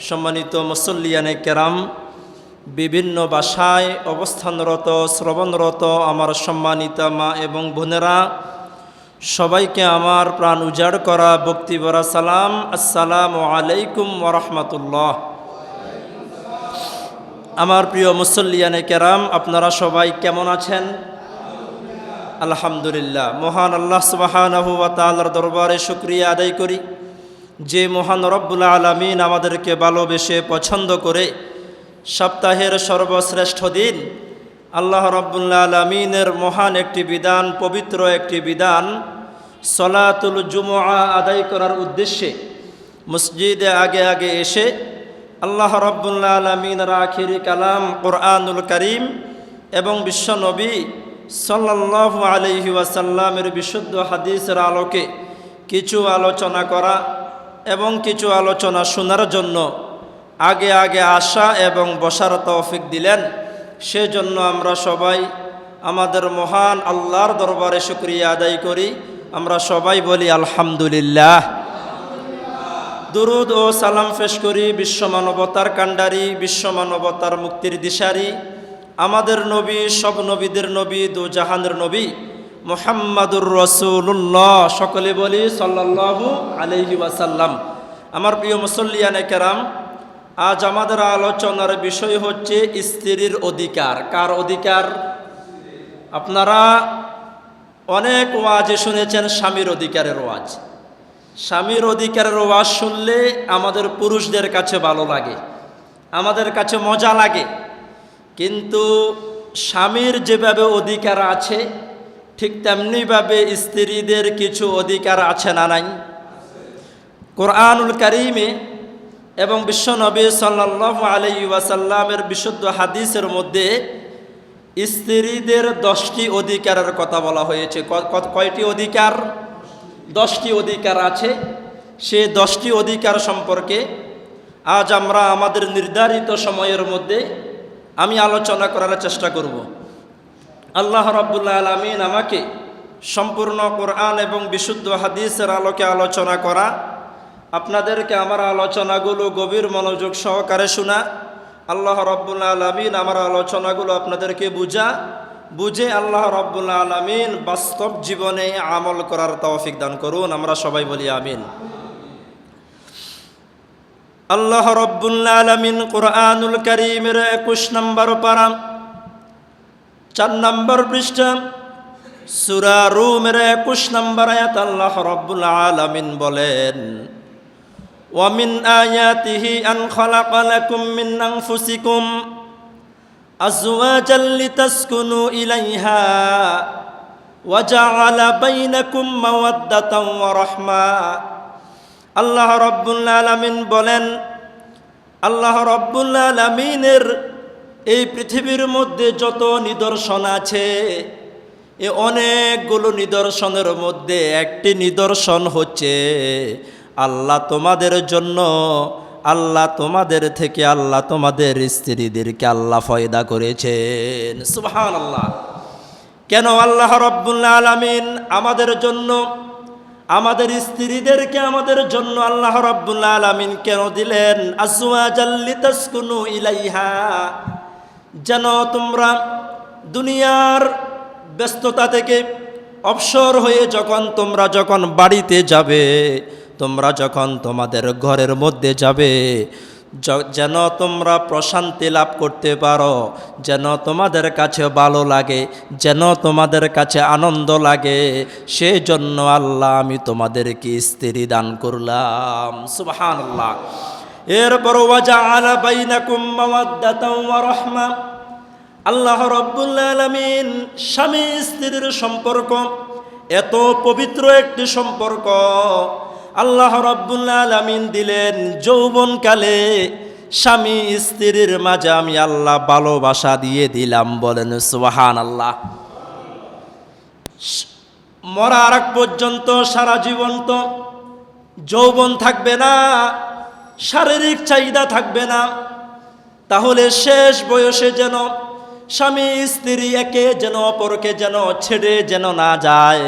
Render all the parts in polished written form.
সম্মানিত মুসল্লিয়ানে কেরাম, বিভিন্ন বাসায় অবস্থানরত শ্রবণরত আমার সম্মানিতা মা এবং বোনেরা, সবাইকে আমার প্রাণ উজাড় করা ভক্তিভরা সালাম। আসসালামু আলাইকুম ওয়া রাহমাতুল্লাহ। আমার প্রিয় মুসল্লিয়ানে কেরাম, আপনারা সবাই কেমন আছেন? আলহামদুলিল্লাহ। মহান আল্লাহ সুবহানাহু ওয়া তাআলার দরবারে শুকরিয়া আদায় করি, যে মহান রব্বুল আলামিন আমাদেরকে ভালোবেসে পছন্দ করে সপ্তাহের সর্বশ্রেষ্ঠ দিন আল্লাহ রব্বুল আলামিনের মহান একটি বিধান, পবিত্র একটি বিধান সলাতুল জুমআ আদায় করার উদ্দেশ্যে মসজিদে আগে আগে এসে আল্লাহ রব্বুল আলামিনের আখিরি কালাম কোরআনুল কারীম এবং বিশ্বনবী সাল্লাল্লাহু আলাইহি ওয়াসাল্লামের বিশুদ্ধ হাদিসের আলোকে কিছু আলোচনা করা এবং কিছু আলোচনা শোনার জন্য আগে আগে আসা এবং বসার তৌফিক দিলেন। সেজন্য আমরা সবাই আমাদের মহান আল্লাহর দরবারে শুকরিয়া আদায় করি। আমরা সবাই বলি আলহামদুলিল্লাহ। দুরুদ ও সালাম পেশ করি বিশ্বমানবতার কাণ্ডারি, বিশ্বমানবতার মুক্তির দিশারি, আমাদের নবী, সব নবীদের নবী, দু জাহানের নবী মুহাম্মাদুর রাসূলুল্লাহ। সকলে বলি সাল্লাল্লাহু আলাইহি ওয়াসাল্লাম। আমার প্রিয় মুসল্লিয়ানে কেরাম, আজ আমাদের আলোচনার বিষয় হচ্ছে স্ত্রীর অধিকার। কার অধিকার? আপনারা অনেক ওয়াজে শুনেছেন স্বামীর অধিকারের ওয়াজ। স্বামীর অধিকারের ওয়াজ শুনলে আমাদের পুরুষদের কাছে ভালো লাগে, আমাদের কাছে মজা লাগে, কিন্তু স্বামীর যেভাবে অধিকার আছে ঠিক তেমনিভাবে স্ত্রীদের কিছু অধিকার আছে না নাই? কোরআনুল কারীমে এবং বিশ্বনবী সাল্লাল্লাহু আলাইহি ওয়াসাল্লামের বিশুদ্ধ হাদিসের মধ্যে স্ত্রীদের 10টি অধিকারের কথা বলা হয়েছে। কয়টি অধিকার? 10টি অধিকার আছে। সে 10টি অধিকার সম্পর্কে আজ আমরা আমাদের নির্ধারিত সময়ের মধ্যে আমি আলোচনা করার চেষ্টা করব। আল্লাহ রাব্বুল আলামিন আমাকে সম্পূর্ণ কোরআন এবং বিশুদ্ধ হাদিসের আলোকে আলোচনা করা, আপনাদেরকে আমার আলোচনাগুলো গভীর মনোযোগ সহকারে শোনা, আল্লাহ রাব্বুল আলামিন আমার আলোচনাগুলো আপনাদেরকে বুঝে আল্লাহ রাব্বুল আলামিন বাস্তব জীবনে আমল করার তৌফিক দান করুন। আমরা সবাই বলি আমিন। আল্লাহ রাব্বুল আলামিন কোরআনুল কারীমের 21 নম্বর পারা 4 নম্বর পৃষ্ঠা সূরা রুমের 21 নম্বর আয়াত আল্লাহ রাব্বুল আলামিন বলেন, ওয়া মিন আয়াতিহি আন খালাকা লাকুম মিন আনফুসিকুম আজওয়াজাল লিতাসকুনু ইলাইহা ওয়া জাআলা বাইনাকুম মাওয়াদ্দাতান ওয়া রাহমা। আল্লাহ রাব্বুল আলামিন বলেন, আল্লাহ রাব্বুল আলামিনের এই পৃথিবীর মধ্যে যত নিদর্শন আছে, এ অনেকগুলো নিদর্শনের মধ্যে একটি নিদর্শন হচ্ছে আল্লাহ তোমাদের জন্য, আল্লাহ তোমাদের থেকে, আল্লাহ তোমাদের স্ত্রীদেরকে আল্লাহ ফয়দা করেছেন। সুবহানাল্লাহ। কেন আল্লাহ রাব্বুল আলামিন আমাদের জন্য, আমাদের স্ত্রীদেরকে আমাদের জন্য আল্লাহ রাব্বুল আলামিন কেন দিলেন? আজওয়াজাল লিতাসকুনু ইলাইহা, যেন তোমরা দুনিয়ার ব্যস্ততা থেকে অবসর হয়ে তোমরা যখন বাড়িতে যাবে, তোমরা যখন তোমাদের ঘরের মধ্যে যাবে, যেন তোমরা প্রশান্তি লাভ করতে পারো, যেন তোমাদের কাছে ভালো লাগে, যেন তোমাদের কাছে আনন্দ লাগে, সেই জন্য আল্লাহ আমি তোমাদেরকে স্ত্রী দান করলাম। সুবহানাল্লাহ। এরপর ওয়া জাআলা বাইনাকুম মাওয়াদ্দাতান ওয়া রাহমা, আল্লাহ রাব্বুল আলামিন স্বামী স্ত্রীর সম্পর্ক এত পবিত্র একটি সম্পর্ক আল্লাহ রাব্বুল আলামিন দিলেন যৌবনকালে। স্বামী স্ত্রীর মাঝে আমি আল্লাহ ভালোবাসা দিয়ে দিলাম। বলেন সুবহানাল্লাহ। মরার আগ পর্যন্ত সারা জীবন তো যৌবন থাকবে না, শারীরিক চাহিদা থাকবে না, তাহলে শেষ বয়সে যেন স্বামী স্ত্রী একে যেন অপরকে যেন ছেড়ে যেন না যায়,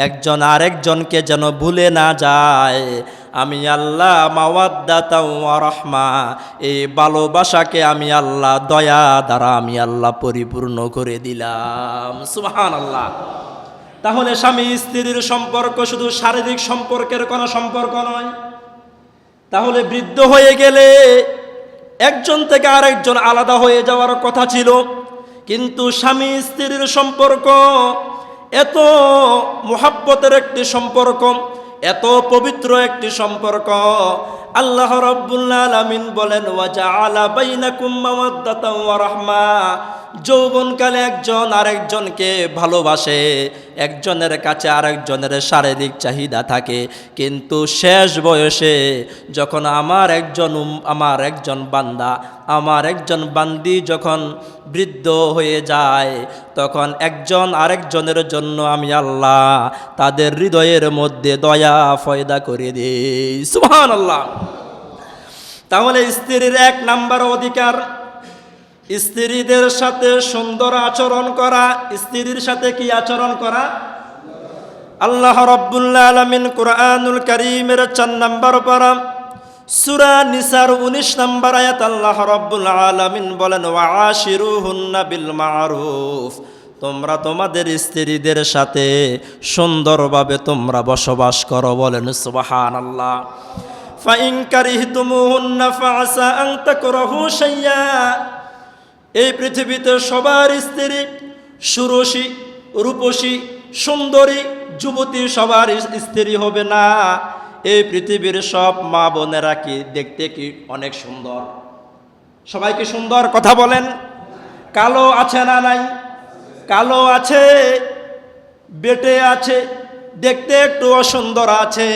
একজন আরেকজনকে যেন ভুলে না যায়, আমি আল্লাহ মাওয়াদ্দাতাও ওয়া রাহমা, এই ভালোবাসাকে আমি আল্লাহ দয়া দ্বারা আমি আল্লাহ পরিপূর্ণ করে দিলাম। সুবহানাল্লাহ। তাহলে স্বামী স্ত্রীর সম্পর্ক শুধু শারীরিক সম্পর্কের কোনো সম্পর্ক নয়। তাহলে বৃদ্ধ হয়ে গেলে একজন থেকে আরেকজন আলাদা হয়ে যাওয়ার কথা ছিল, কিন্তু স্বামী স্ত্রীর সম্পর্ক এত মুহাব্বতের একটি সম্পর্ক, এত পবিত্র একটি সম্পর্ক। আল্লাহ রাব্বুল আলামিন বলেন ওয়া জাআলা বাইনাকুম মাওয়াদ্দাতাও ওয়া রাহমা, যৌবনকালে একজন আরেকজনকে ভালোবাসে, একজনের কাছে আরেকজনের শারীরিক চাহিদা থাকে, কিন্তু শেষ বয়সে যখন আমার একজন বান্দা, আমার একজন বান্দি যখন বৃদ্ধ হয়ে যায়, তখন একজন আরেকজনের জন্য আমি আল্লাহ তাদের হৃদয়ের মধ্যে দয়া ফয়দা করে দিই। সুবহানাল্লাহ। তাহলে স্ত্রীর 1 নাম্বার অধিকার স্ত্রীদের সাথে সুন্দর আচরণ করা। স্ত্রীর সাথে কি আচরণ করা? আল্লাহ রাব্বুল আলামিন কুরআনুল কারীমের 4 নাম্বার পারা সূরা নিসার 19 নাম্বার আয়াত আল্লাহ রাব্বুল আলামিন বলেন ওয়া আশিরুহুন্না বিল মারুফ, তোমরা তোমাদের স্ত্রীদের সাথে সুন্দরভাবে তোমরা বসবাস করো। বলেন সুবহানাল্লাহ। ফাইন কারিহতুমুহুন্না ফাআসা আন তাকরাহু শাইয়া, এই পৃথিবীতে সবার স্ত্রী সুরসী, রূপসী, সুন্দরী, যুবতী সবার স্ত্রী হবে না। এই পৃথিবীর সব মা বোনেরা কি দেখতে কি অনেক সুন্দর? সবাই কি সুন্দর? কথা বলেন। কালো আছে না নাই? কালো আছে, বেটে আছে, দেখতে একটু অসুন্দর আছে।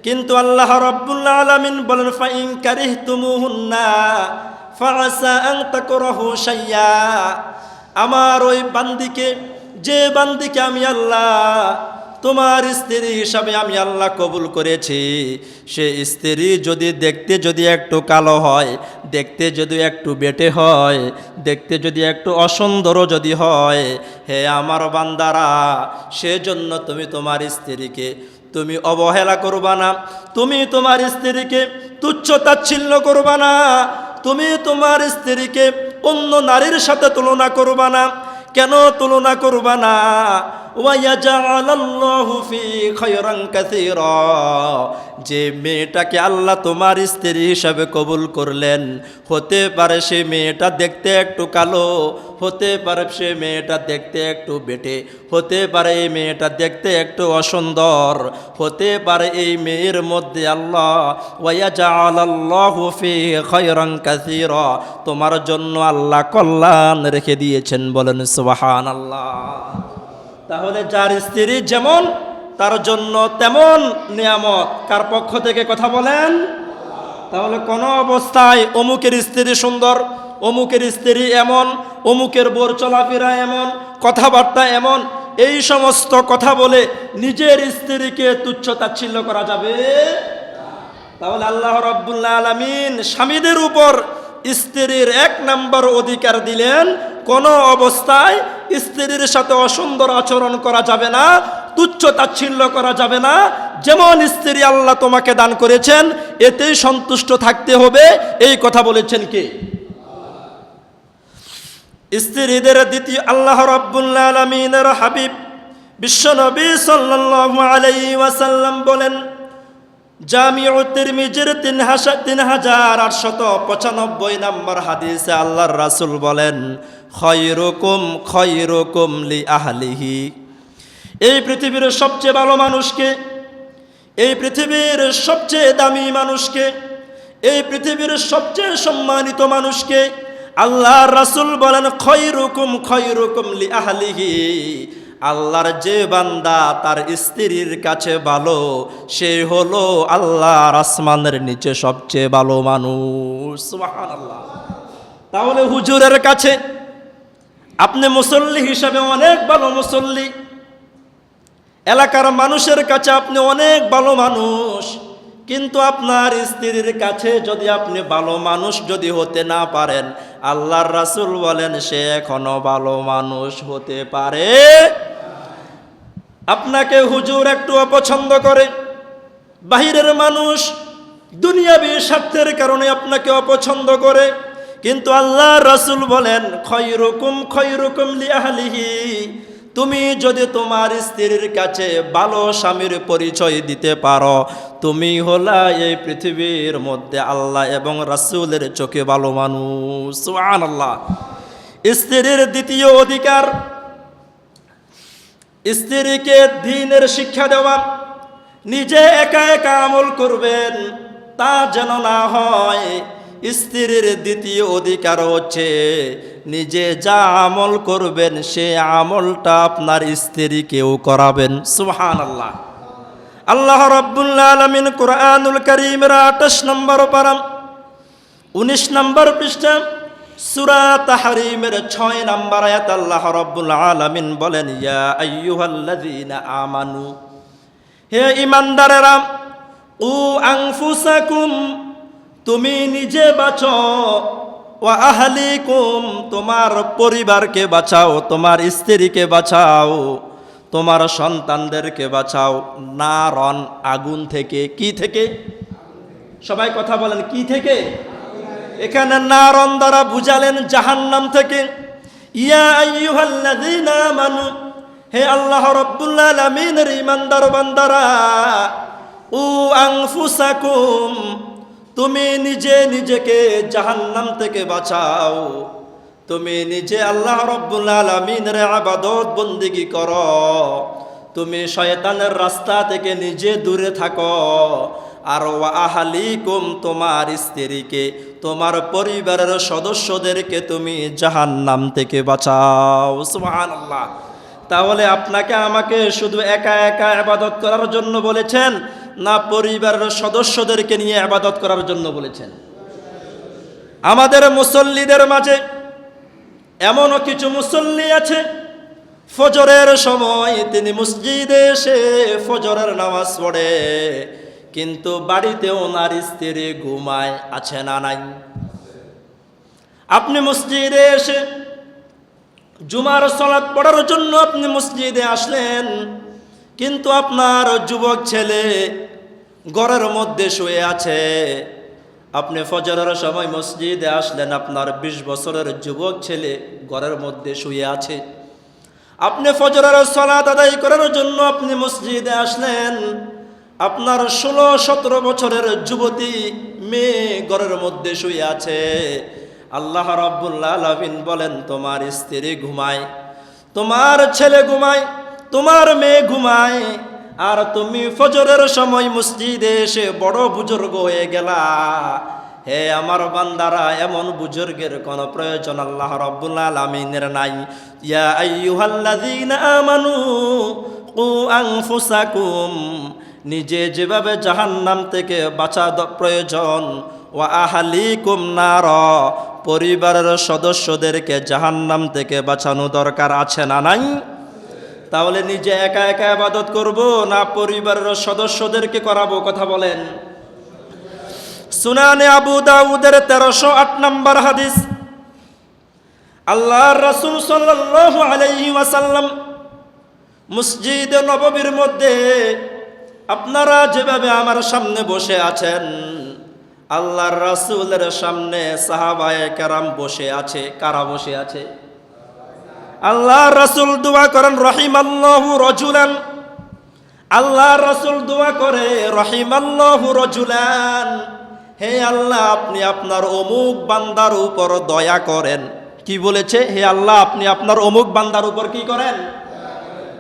কিন্তু আল্লাহ রাব্বুল আলামিন বলেন ফাইন কারিহতুমুহুন্না ফাআসা আন তাকরাহু শাইয়া, আমার ওই বান্দিকে, যে বান্দিকে আমি আল্লাহ তোমার স্ত্রী হিসাবে আমি আল্লাহ কবুল করেছি, সে স্ত্রী যদি দেখতে যদি একটু কালো হয়, দেখতে যদি একটু বেটে হয়, দেখতে যদি একটু অসুন্দর যদি হয়, হে আমার বান্দারা, সেজন্য তুমি তোমার স্ত্রীকে তুমি অবহেলা করবা না, তুমি তোমার স্ত্রীকে তুচ্ছ তাচ্ছিল্য করবা না, তুমি তোমার স্ত্রীকে অন্য নারীর সাথে তুলনা করবা না। কেন তুলনা করবা না? ওয়ায়াজআলাল্লাহু ফি খায়রান কাসীরা, যে মেয়েটাকে আল্লাহ তোমার স্ত্রী হিসাবে কবুল করলেন, হতে পারে সে মেয়েটা দেখতে একটু কালো, হতে পারে সে মেয়েটা দেখতে একটু বেটে, হতে পারে এই মেয়েটা দেখতে একটু অসুন্দর, হতে পারে এই মেয়ের মধ্যে আল্লাহ ওয়ায়াজআলাল্লাহু ফি খায়রান কাসীরা, তোমার জন্য আল্লাহ কল্যাণ রেখে দিয়েছেন। বলেন সুবহানাল্লাহ। তাহলে যার স্ত্রী যেমন তার জন্য তেমন নিয়ামত কার পক্ষ থেকে? কথা বলেন। তাহলে কোন অবস্থায় অমুকের স্ত্রী সুন্দর, অমুকের স্ত্রী এমন, অমুকের বোর চলাফেরা এমন, কথাবার্তা এমন, এই সমস্ত কথা বলে নিজের স্ত্রীকে তুচ্ছ তাচ্ছিল্য করা যাবে? তাহলে আল্লাহ রাব্বুল আলামিন স্বামীদের উপর স্ত্রীর 1 নাম্বার অধিকার দিলেন, কোন অবস্থায় স্ত্রীর সাথে অসুন্দর আচরণ করা যাবে না, তুচ্ছ তাচ্ছিল্য করা যাবে না। যেমন স্ত্রী আল্লাহ তোমাকে দান করেছেন এতেই সন্তুষ্ট থাকতে হবে, এই কথা বলেছেন কে? স্ত্রীদের দ্বিতীয় আল্লাহ রাব্বুল আলামিনের হাবিব বিশ্বনবী সাল্লাল্লাহু আলাইহি ওয়াসাল্লাম বলেন, জামিউ তিরমিজির 3895 নম্বর হাদিসে আল্লাহর রাসূল বলেন, খয়রুকুম লি আহলিহি, এই পৃথিবীর সবচেয়ে ভালো মানুষকে, এই পৃথিবীর সবচেয়ে দামি মানুষকে, এই পৃথিবীর সবচেয়ে সম্মানিত মানুষকে আল্লাহর রাসূল বলেন খয়রুকুম লি আহলিহি, আল্লাহর যে বান্দা তার স্ত্রীর কাছে ভালো, সে হলো আল্লাহর আসমানের নিচে সবচেয়ে ভালো মানুষ। সুবহানাল্লাহ। তাহলে হুজুরের কাছে আপনি মুসল্লি হিসাবে অনেক ভালো মুসল্লি, এলাকার মানুষের কাছে আপনি অনেক ভালো মানুষ, কিন্তু আপনার স্ত্রীর কাছে যদি আপনি ভালো মানুষ যদি হতে না পারেন, আল্লাহর রাসূল বলেন সে এখনো ভালো মানুষ হতে পারে। আপনাকে হুজুর একটু অপছন্দ করে, বাহিরের মানুষ দুনিয়াবী স্বার্থের কারণে আপনাকে অপছন্দ করে, কিন্তু আল্লাহ রাসূল বলেন খয়রুকুম লিআহলিহি, তুমি যদি তোমার স্ত্রীর কাছে ভালো স্বামীর পরিচয় দিতে পারো, তুমি হলা এই পৃথিবীর মধ্যে আল্লাহ এবং রাসূলের চোখে ভালো মানুষ। সুবহানাল্লাহ। স্ত্রীর দ্বিতীয় অধিকার, স্ত্রীকে দ্বীনের শিক্ষা দেওয়া। নিজে একা একা আমল করবেন তা যেন না হয়। স্ত্রীর দ্বিতীয় অধিকার হচ্ছে নিজে যা আমল করবেন সে আমলটা আপনার স্ত্রীকেও করাবেন। সুবহানাল্লাহ। আল্লাহ রাব্বুল আলামিন কুরআনুল কারীমের 28 নম্বর পারা 19 নম্বর পৃষ্ঠা সূরা তাহরীমের 6 নম্বর আয়াত আল্লাহ রাব্বুল আলামিন বলেন, ইয়া আইয়ুহাল্লাযীনা আমানু, হে ঈমানদারেরা, উ আনফুসাকুম, তুমি নিজে বাঁচো, ওয়া আহলিকুম, তোমার পরিবারকে বাঁচাও, তোমার স্ত্রীকে বাঁচাও, তোমার সন্তানদেরকে বাঁচাও, নারন, আগুন থেকে। কি থেকে? সবাই কথা বলেন, কি থেকে? এখানে নারন দ্বারা বুঝালেন জাহান্নাম থেকে। ইয়া আইয়ুহাল্লাযীনা আমানু, হে আল্লাহ রাব্বুল আলামিনের ঈমানদার বান্দারা, উ আনফুসাকুম, তুমি নিজে নিজেকে জাহান্নাম থেকে বাঁচাও, তুমি নিজে আল্লাহ রাব্বুল আলামিনের ইবাদত বন্দেগী করো, তুমি শয়তানের রাস্তা থেকে নিজে দূরে থাকো, আর ওয়া আহলিকুম, তোমার স্ত্রীকে, তোমার পরিবারের সদস্যদেরকে তুমি জাহান্নাম থেকে বাঁচাও। সুবহানাল্লাহ। তাহলে আপনাকে আমাকে শুধু একা একা ইবাদত করার জন্য বলেছেন, না পরিবারের সদস্যদেরকে নিয়ে ইবাদত করার জন্য বলেছেন? আমাদের মুসল্লিদের মাঝে এমনও কিছু মুসল্লি আছে, ফজরের সময় তিনি মসজিদে এসে ফজরের নামাজ পড়ে, কিন্তু বাড়িতে ওনার স্ত্রী ঘুমায়। আছে না নাই? আপনি মসজিদে এসে জুমার সালাত পড়ার জন্য আপনি মসজিদে আসলেন, কিন্তু আপনার যুবক ছেলে ঘরের মধ্যে শুয়ে আছে। আপনি ফজরের সময় মসজিদে আসলেন, আপনার 20 বছরের যুবক ছেলে ঘরের মধ্যে শুয়ে আছে। আপনি ফজরের সালাত আদায় করার জন্য আপনি মসজিদে আসলেন, আপনার 16-17 বছরের যুবতী মেয়ে ঘরের মধ্যে শুয়ে আছে। আল্লাহ রাব্বুল আলামিন বলেন, তোমার স্ত্রী ঘুমায়, তোমার ছেলে ঘুমায়, তোমার মেয়ে ঘুমায়, আর তুমি ফজরের সময় মসজিদে এসে বড় বুজুর্গ হয়ে গেলা। হে আমার বান্দারা, এমন বুজুর্গের কোনো প্রয়োজন আল্লাহ রাব্বুল আলামিনের নাই। ইয়া আইয়ুহাল্লাযীনা আমানু কু আনফুসাকুম, নিজে যেভাবে জাহান্নাম থেকে বাঁচা প্রয়োজন, ওয়া আহলিকুম নার, পরিবারের সদস্যদেরকে জাহান্নাম থেকে বাঁচানো দরকার। আছে না নাই? তাহলে নিজে একা একা ইবাদত করব, না পরিবারের সদস্যদেরকে করাবো? কথা বলেন। সুনানে আবু দাউদের 1308 নম্বর হাদিস, আল্লাহর রাসূল সাল্লাল্লাহু আলাইহি ওয়াসাল্লাম মসজিদে নববীর মধ্যে আপনারা যেভাবে আমার সামনে বসে আছেন, আল্লাহর রাসূলের সামনে সাহাবায়ে কেরাম বসে আছে। কারা বসে আছে? আল্লাহর রাসূল দোয়া করেন, রহিমাল্লাহু রাজুলান, আল্লাহর রাসূল দোয়া করে, রহিমাল্লাহু রাজুলান, হে আল্লাহ, আপনি আপনার অমুক বান্দার উপর দয়া করেন। কি বলেছে? হে আল্লাহ, আপনি আপনার অমুক বান্দার উপর কি করেন?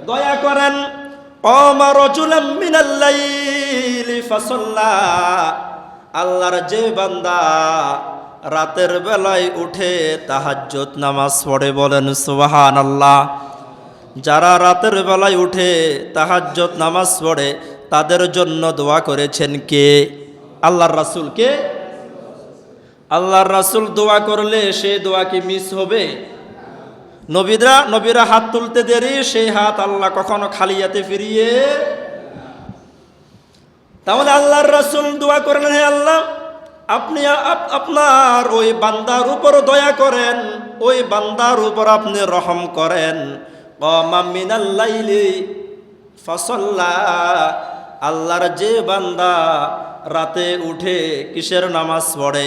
দয়া করেন। ক্বামা রাজুলাম মিনাল লাইলি ফাসাল্লা, আল্লাহর যে বান্দা রাতের বেলায় উঠে তাহাজ্জুদ নামাজ পড়ে, বলেন সুবহানাল্লাহ। যারা রাতের বেলায় উঠে তাহাজ্জুদ নামাজ পড়ে তাদের জন্য দোয়া করেছেন কে? আল্লাহর রাসূল। কে? আল্লাহর রাসূল দোয়া করলে সেই দোয়া কি মিস হবে? নবীরা হাত তুলতে দেরি, সেই হাত আল্লাহ কখনো খালি হাতে ফিরিয়ে। তাহলে আল্লাহর রাসূল দোয়া করলেন, হে আল্লাহ, আপনি আপনার ওই বান্দার উপর দয়া করেন, ওই বান্দার উপর আপনি রহম করেন। ক্বামা মিনাল লাইলি ফাসাল্লা, আল্লাহর যে বান্দা রাতে উঠে কিসের নামাজ পড়ে?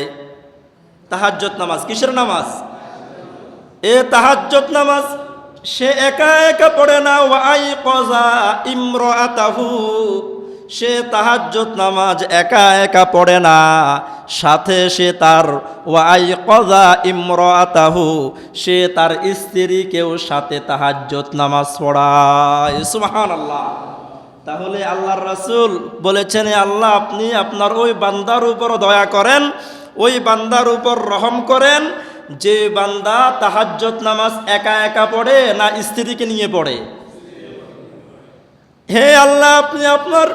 তাহাজ্জুদ নামাজ। কিসের নামাজ? এ তাহাজ্জুদ নামাজ সে একা একা পড়ে না। ওয়াইকাযা ইমরাআতাহু, সে তাহাজ্জুদ নামাজ একা একা পড়ে না, সাথে সে তার ওয়াইকাযা ইমরাআতাহু, সে তার স্ত্রীকেও সাথে তাহাজ্জুদ নামাজ পড়ায়। সুবহানাল্লাহ। তাহলে আল্লাহর রাসূল বলেছেন, আল্লাহ আপনি আপনার ওই বান্দার উপর দয়া করেন, ওই বান্দার উপর রহম করেন যে বান্দা তাহাজ্জুদ নামাজ একা একা পড়ে না স্ত্রীকে নিয়ে পড়ে। হে আল্লাহ আপনি আপনার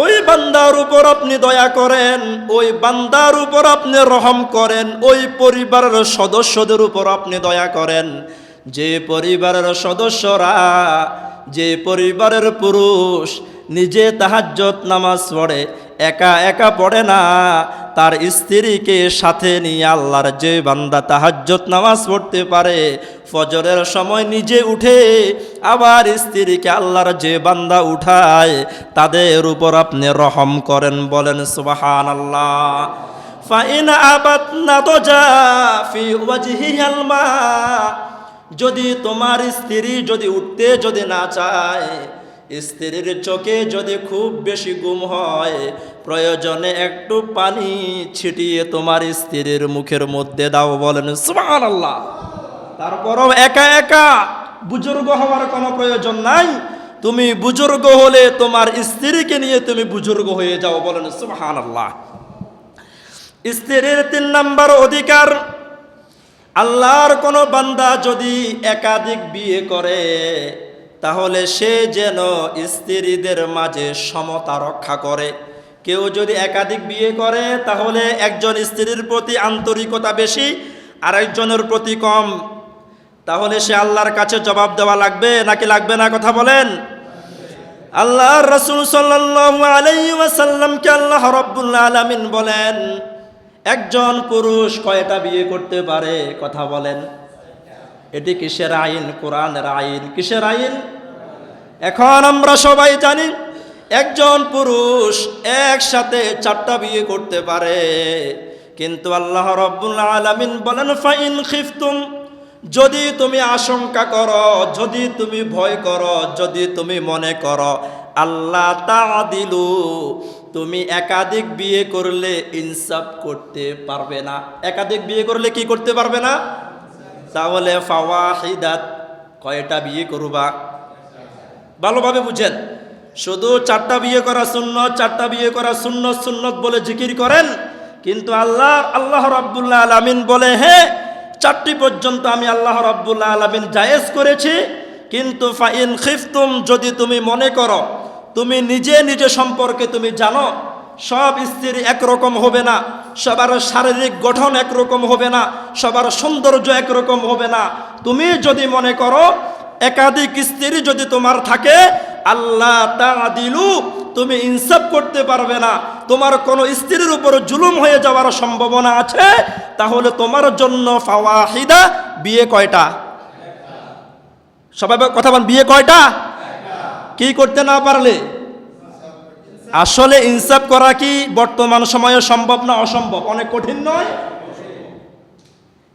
ওই বান্দার উপর আপনি দয়া করেন, ওই বান্দার উপর আপনি রহম করেন, ওই পরিবারের সদস্যদের উপর আপনি দয়া করেন যে পরিবারের সদস্যরা, যে পরিবারের পুরুষ নিজে তাহাজ্জুদ নামাজ পড়ে, একা একা পড়ে না, তার স্ত্রীকে সাথে নিয়ে আল্লাহর যে বান্দা তাহাজ্জুদ নামাজ পড়তে পারে, ফজরের সময় নিজে উঠে আবার স্ত্রীকে আল্লাহর যে বান্দা উঠায়, তাদের উপর আপনি রহম করেন। বলেন সুবহানাল্লাহ। ফাইন আবাতনা তাজা ফি ওয়াজহিল মা, যদি তোমার স্ত্রী যদি উঠতে যদি না চায়, স্ত্রীর চোখে যদি খুব বেশি ঘুম হয়, প্রয়োজনে একটু পানি ছিটিয়ে তোমার স্ত্রীর মুখের মধ্যে দাও। বলেন সুবহানাল্লাহ। তারপরও একা একা বুজুর্গ হওয়ার কোনো প্রয়োজন নাই, তুমি বুজুর্গ হলে তোমার স্ত্রীকে নিয়ে তুমি বুজুর্গ হয়ে যাও। বলেন সুবহানাল্লাহ। স্ত্রীর 3 নম্বর অধিকার, আল্লাহর কোনো বান্দা যদি একাধিক বিয়ে করে তাহলে সে যেন স্ত্রীদের মাঝে সমতা রক্ষা করে। কেউ যদি একাধিক বিয়ে করে তাহলে একজন স্ত্রীর প্রতি আন্তরিকতা বেশি, আরেকজনের প্রতি কম, তাহলে সে আল্লাহর কাছে জবাব দেওয়া লাগবে নাকি লাগবে না? কথা বলেন। আল্লাহর রাসূল সাল্লাল্লাহু আলাইহি ওয়াসাল্লামকে আল্লাহ রাব্বুল আলামিন বলেন, একজন পুরুষ কয়টা বিয়ে করতে পারে? কথা বলেন। এটি কিসের আইন? কোরআনের আইন। কিসের আইন? এখন আমরা সবাই জানি একজন পুরুষ একসাথে 4টা বিয়ে করতে পারে, কিন্তু আল্লাহ রাব্বুল আলামিন বলেন, ফাইন খিফতুম, যদি তুমি আশঙ্কা করো, যদি তুমি ভয় করো, যদি তুমি মনে করো আল্লাহ তাআদিলু, তুমি একাধিক বিয়ে করলে ইনসাফ করতে পারবে না। একাধিক বিয়ে করলে কি করতে পারবে না? তাহলে ফাওয়াহিদাত, কয়টা বিয়ে করবা? ভালোভাবে বুঝেন। শুধু 4টা বিয়ে করা সুন্নত, 4টা বিয়ে করা সুন্নত সুন্নত বলে জিকির করেন, কিন্তু আল্লাহ রাব্বুল আলামিন বলে, হ্যাঁ 4টি পর্যন্ত আমি আল্লাহ রাব্বুল আলামিন জায়েজ করেছি, কিন্তু ফাইন খিফতুম, যদি তুমি মনে করো, তুমি নিজে নিজে সম্পর্কে তুমি জানো সব স্ত্রী একরকম হবে না, সবার শারীরিক গঠন একরকম হবে না, সবার সৌন্দর্য একরকম হবে না, তুমি যদি মনে করো একাধিক স্ত্রী যদি তোমার থাকে, আল্লাহ তাআদিলু, তুমি ইনসাফ করতে পারবে না, তোমার কোনো স্ত্রীর উপর জুলুম হয়ে যাওয়ার সম্ভাবনা আছে, তাহলে তোমার জন্য ফাওয়াহিদা, বিয়ে কয়টা? সবাই কথা বলেন, বিয়ে কয়টা? কি করতে না পারলে? আসলে ইনসাফ করা কি বর্তমান সময়ে সম্ভব না অসম্ভব? অনেক কঠিন নয়?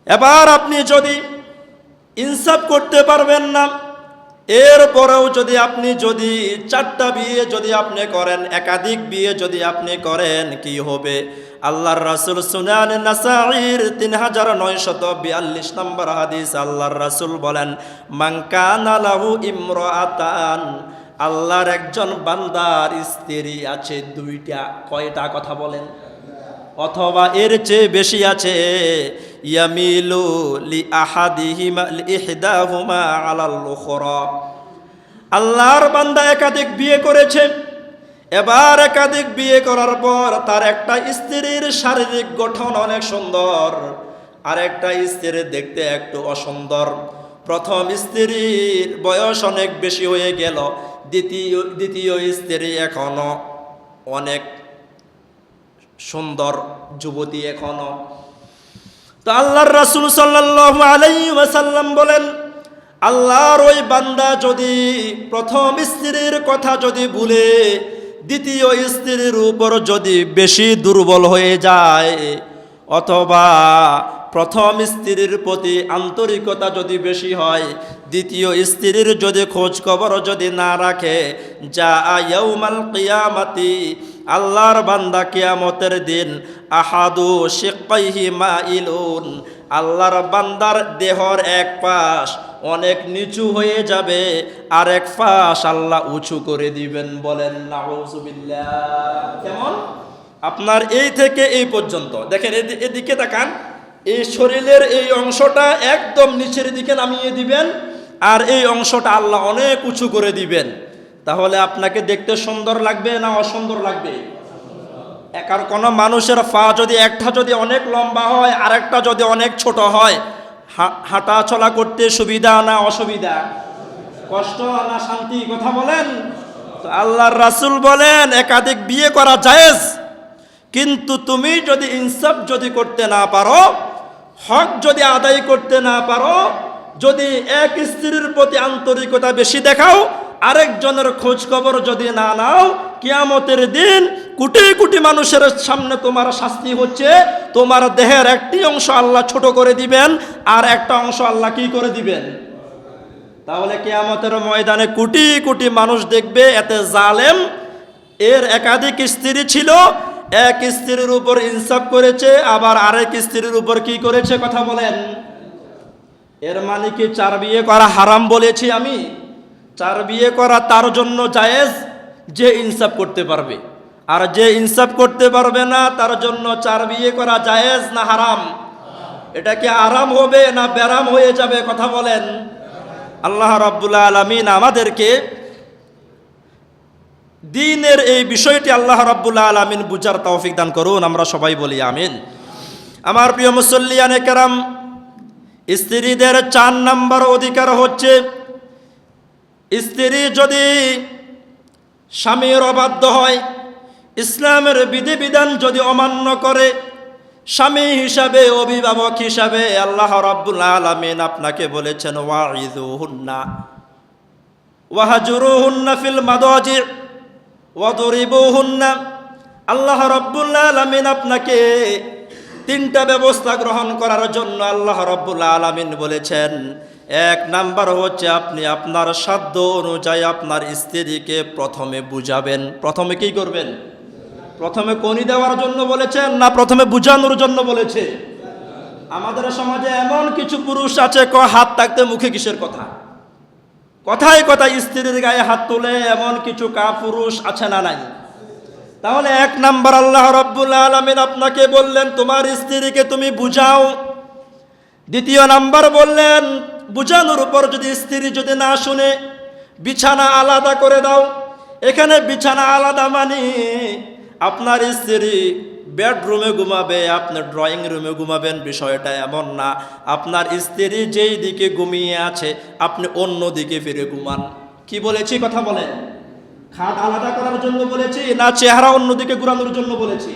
এবার আপনি যদি ইনসাফ করতে পারবেন না, এরপরেও যদি আপনি 4টা বিয়ে যদি আপনি করেন, একাধিক বিয়ে যদি আপনি করেন, কি হবে? আল্লাহর রাসূল সুনান নাসাঈর 3942 নম্বর হাদিস, আল্লাহর রাসূল বলেন, মান কানা লাহু ইমরাআতান, আল্লাহর একজন বান্দার স্ত্রী আছে 2টা, কয়টা? কথা বলেন। অথবা এর চেয়ে বেশি আছে, ইয়ামিলু লি আহাদিহিমা লি ইহদাহুমা আলাল উখরা, আল্লাহর বান্দা একাধিক বিয়ে করেছে, এবার একাধিক বিয়ে করার পর তার একটা স্ত্রীর শারীরিক গঠন অনেক সুন্দর, আর একটা স্ত্রীর দেখতে একটু অসুন্দর। প্রথম স্ত্রীর বয়স অনেক বেশি হয়ে গেল, দ্বিতীয় স্ত্রী এখনো অনেক সুন্দর যুবতী এখনো। তো আল্লাহর রাসূল সাল্লাল্লাহু আলাইহি ওয়াসাল্লাম বলেন, আল্লাহর ওই বান্দা যদি প্রথম স্ত্রীর কথা যদি ভুলে দ্বিতীয় স্ত্রীর উপর যদি বেশি দুর্বল হয়ে যায়, অথবা প্রথম স্ত্রীর প্রতি আন্তরিকতা যদি বেশি হয়, দ্বিতীয় স্ত্রীর যদি খোঁজ খবর যদি না রাখে, যা ইয়াউমাল কিয়ামাতি, আল্লাহর বান্দা কিয়ামতের দিন, আহাদু শিক্কাইহি মাইলুন, আল্লাহর বান্দার দেহর এক পাশ অনেক নিচু হয়ে যাবে, আর এক পাশ আল্লাহ উঁচু করে দিবেন। বলেন নাউজুবিল্লাহ। কেমন? আপনার এই থেকে এই পর্যন্ত দেখেন, এদিকে তাকান, এই শরীরের এই অংশটা একদম নিচের দিকে নামিয়ে দিবেন, আর এই অংশটা আল্লাহ অনেক উঁচু করে দিবেন। তাহলে আপনাকে দেখতে সুন্দর লাগবে না অসুন্দর লাগবে? আর কোনো মানুষের পা যদি একটা যদি অনেক লম্বা হয় আর একটা যদি অনেক ছোট হয়, হাঁটা চলা করতে সুবিধা না অসুবিধা? কষ্ট না শান্তি? কথা বলেন। তো আল্লাহর রাসূল বলেন একাধিক বিয়ে করা জায়েজ, কিন্তু তুমি যদি ইনসাফ যদি করতে না পারো, হক যদি আদায় করতে না পারো, যদি এক স্ত্রীর প্রতি আন্তরিকতা বেশি দেখাও, আরেকজনের খোঁজ খবর যদি না নাও, কিয়ামতের দিন কোটি কোটি মানুষের সামনে তোমার শাস্তি হচ্ছে, তোমার দেহের একটি অংশ আল্লাহ ছোট করে দিবেন, আর একটা অংশ আল্লাহ কি করে দিবেন? তাহলে কিয়ামতের ময়দানে কোটি কোটি মানুষ দেখবে এতে জালেম, এর একাধিক স্ত্রী ছিল, এক স্ত্রীর উপর ইনসাফ করেছে, আবার আরেক স্ত্রীর উপর কি করেছে? কথা বলেন। এর মানে কি 4 বিয়ে করা হারাম বলেছি আমি? 4 বিয়ে করা তার জন্য জায়েজ যে ইনসাফ করতে পারবে, আর যে ইনসাফ করতে পারবে না তার জন্য 4 বিয়ে করা জায়েজ না হারাম? এটা কি আরাম হবে না বেরাম হয়ে যাবে? কথা বলেন। আল্লাহ রাব্বুল আলামিন আমাদেরকে দ্বীনের এই বিষয়টি আল্লাহ রাব্বুল আলামিন বুঝার তৌফিক দান করুন। আমরা সবাই বলি আমিন। আমার প্রিয় মুসল্লিয়ানে কেরাম, স্ত্রীদের 4 নম্বর অধিকার হচ্ছে, স্ত্রী যদি স্বামীর অবাধ্য হয়, ইসলামের বিধিবিধান যদি অমান্য করে, স্বামী হিসাবে, অভিভাবক হিসাবে আল্লাহ রাব্বুল আলামিন আপনাকে বলেছেন ওয়াইযুহুন্না ওয়াহজুরুহুন্না ফিল মাদাজি ওয়াদরিবুহুন্না। আল্লাহ রাব্বুল আলামিন আপনাকে 3টা ব্যবস্থা গ্রহণ করার জন্য আল্লাহ রাব্বুল আলামিন বলেছেন। 1 নাম্বার হচ্ছে আপনি আপনার সাধ্য অনুযায়ী আপনার স্ত্রীকে প্রথমে বুঝাবেন। প্রথমে কি করবেন? প্রথমে কনি দেওয়ার জন্য বলেছেন না প্রথমে বুঝানোর জন্য বলেছে? আমাদের সমাজে এমন কিছু পুরুষ আছে, হাত থাকতে মুখে কিসের কথা? কথায় কথায় স্ত্রীর গায়ে হাত তোলে, এমন কিছু কাপুরুষ আছে না নাই? তাহলে 1 নাম্বার আল্লাহ রাব্বুল আলামিন আপনাকে বললেন তোমার স্ত্রীকে তুমি বুঝাও। 2 নাম্বার বললেন বুঝানোর উপর যদি স্ত্রী যদি না শুনে, বিছানা আলাদা করে দাও। এখানে বিছানা আলাদা মানে আপনার স্ত্রী বেডরুমে ঘুমাবে, আপনি ড্রয়িং রুমে ঘুমাবেন, বিষয়টা এমন না। আপনার স্ত্রী যেই দিকে ঘুমিয়ে আছে আপনি অন্য দিকে ফিরে ঘুমান। কি বলেছি? কথা বলেন। খাট আলাদা করার জন্য বলেছি না চেহারা অন্যদিকে ঘুরানোর জন্য বলেছি?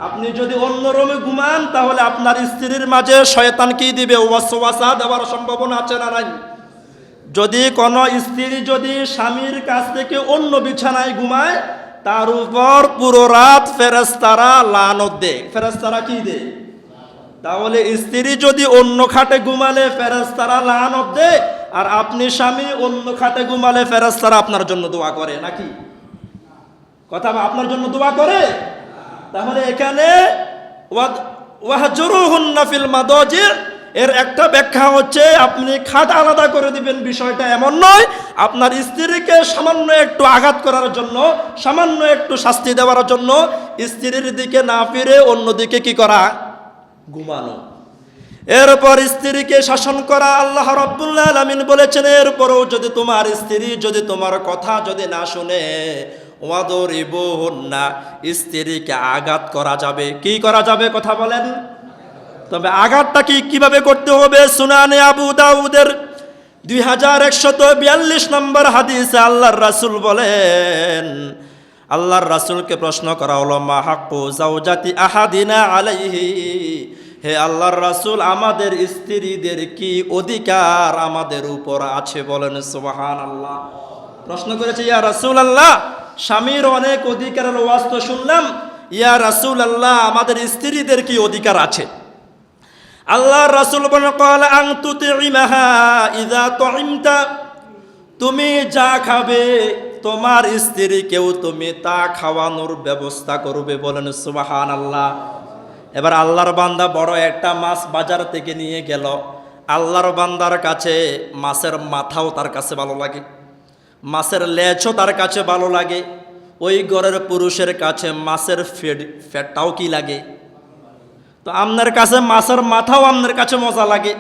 আপনি যদি অন্য রুমে ঘুমান তাহলে আপনার স্ত্রীর মাঝে শয়তান কি দিবে? ওয়াসওয়াসা দেওয়ার সম্ভাবনা আছে না নাই? যদি কোনো স্ত্রী যদি স্বামীর কাছ থেকে অন্য বিছানায় ঘুমায়, তার উপর পুরো রাত ফেরেশতারা লানত দেয়। ফেরেশতারা কি দেয়? তাহলে স্ত্রী যদি অন্য খাটে ঘুমালে ফেরেশতারা লানত দেয়, আর আপনি স্বামী অন্য খাটে ঘুমালে ফেরেশতারা আপনার জন্য দোয়া করে নাকি? কথা আপনার জন্য দোয়া করে? তাহলে এখানে ওয়াহজুরুহুন্না ফিল মাদাজি, এর একটা ব্যাখ্যা হচ্ছে আপনি খাট আলাদা করে দিবেন, বিষয়টা এমন নয়। আপনার স্ত্রীকে সামান্য একটু আঘাত করার জন্য, সামান্য একটু শাস্তি দেওয়ার জন্য স্ত্রীর দিকে না ফিরে অন্যদিকে কি করা? ঘুমানো। এরপর স্ত্রীকে শাসন করা। আল্লাহ রাব্বুল আলামিন বলেছেন এরপরও যদি তোমার স্ত্রী যদি তোমার কথা যদি না শুনে, ওয়াদরিবুহুন্না, স্ত্রীকে আঘাত করা যাবে। কি করা যাবে? কথা বলেন। তবে আঘাতটা কিভাবে করতে হবে? সুনানে আবু দাউদের 2142 নম্বর হাদিসে আল্লাহর রাসূল বলেন, আল্লাহর রাসূলকে প্রশ্ন করা হলো মা হাক্কু যাওজাতি আহাদিনা আলাইহি, হে আল্লাহর রাসূল আমাদের স্ত্রীদের কি অধিকার আমাদের উপর আছে? বলেন সুবহানাল্লাহ। প্রশ্ন করেছে ইয়া রাসূলুল্লাহ, স্বামীর অনেক অধিকারের ওয়াজ তো শুনলাম, ইয়া রাসূলুল্লাহ আমাদের স্ত্রীদের কি অধিকার আছে? আল্লাহর রাসূল বলেন, ক্বালা আন তুতিমাহা ইযা তুইমতা, তুমি যা খাবে তোমার স্ত্রীকেও তুমি তা খাওয়ানোর ব্যবস্থা করবে। বলেন সুবহানাল্লাহ। এবার আল্লাহর বান্দা বড় একটা মাছ বাজার থেকে নিয়ে গেল। আল্লাহর বান্দার কাছে মাছের মাথাও তার কাছে ভালো লাগে, মাছের লেজও তার কাছে ভালো লাগে। ওই ঘরের পুরুষের কাছে মাছের ফেটটাও কি লাগে? তো আপনার কাছে মাছের মাথাও আপনার কাছে মজা লাগে,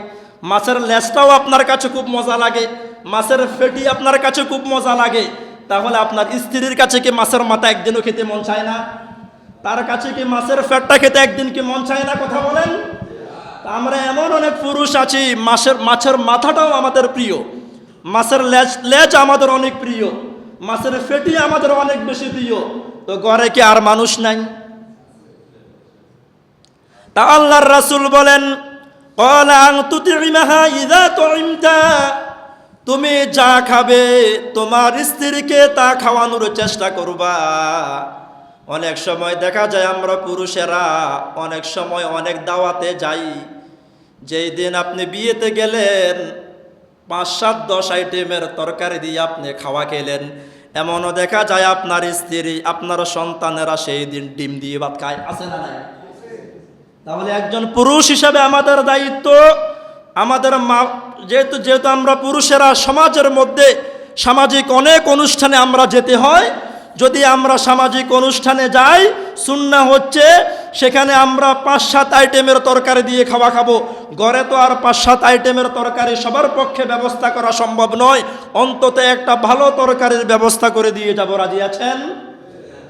মাছের লেজটাও আপনার কাছে খুব মজা লাগে, মাছের ফেটি আপনার কাছে খুব মজা লাগে। তাহলে আপনার স্ত্রীর কাছে কি মাছের মাথা একদিনও খেতে মন চায় না? তার কাছে কি মাছের ফেটটা খেতে একদিন কি মন চায় না? কথা বলেন। আমরা এমন অনেক পুরুষ আছি, মাছের মাথাটাও আমাদের প্রিয়, মাছের লেজ আমাদের অনেক প্রিয়, মাছের ফেটি আমাদের অনেক বেশি প্রিয়। তো ঘরে কি আর মানুষ নাই? তা আল্লাহর রাসূল বলেন, ক্বালা আন তুতিমাহা ইযা তুইমতা, তুমি যা খাবে তোমার স্ত্রীকে তা খাওয়ানোর চেষ্টা করবা। অনেক সময় দেখা যায় আমরা পুরুষেরা অনেক সময় অনেক দাওয়াতে যাই, যেই দিন আপনি বিয়েতে গেলেন 5-7-10 আইটেমের তরকারি দিয়ে আপনি খাওয়া খেলেন, এমনও দেখা যায় আপনার স্ত্রী আপনার সন্তানেরা সেই দিন ডিম দিয়ে ভাত খায়। আছে না নাই? তাহলে একজন পুরুষ হিসাবে আমাদের দায়িত্ব, আমাদের যেহেতু আমরা পুরুষেরা সমাজের মধ্যে সামাজিক অনেক অনুষ্ঠানে আমরা যেতে হয়, যদি আমরা সামাজিক অনুষ্ঠানে যাই, সুন্নাহ হচ্ছে সেখানে আমরা 5-7 আইটেমের তরকারি দিয়ে খাওয়া খাবো। ঘরে তো আর 5-7 আইটেমের তরকারি সবার পক্ষে ব্যবস্থা করা সম্ভব নয়, অন্তত একটা ভালো তরকারির ব্যবস্থা করে দিয়ে যাব। রাজি আছেন?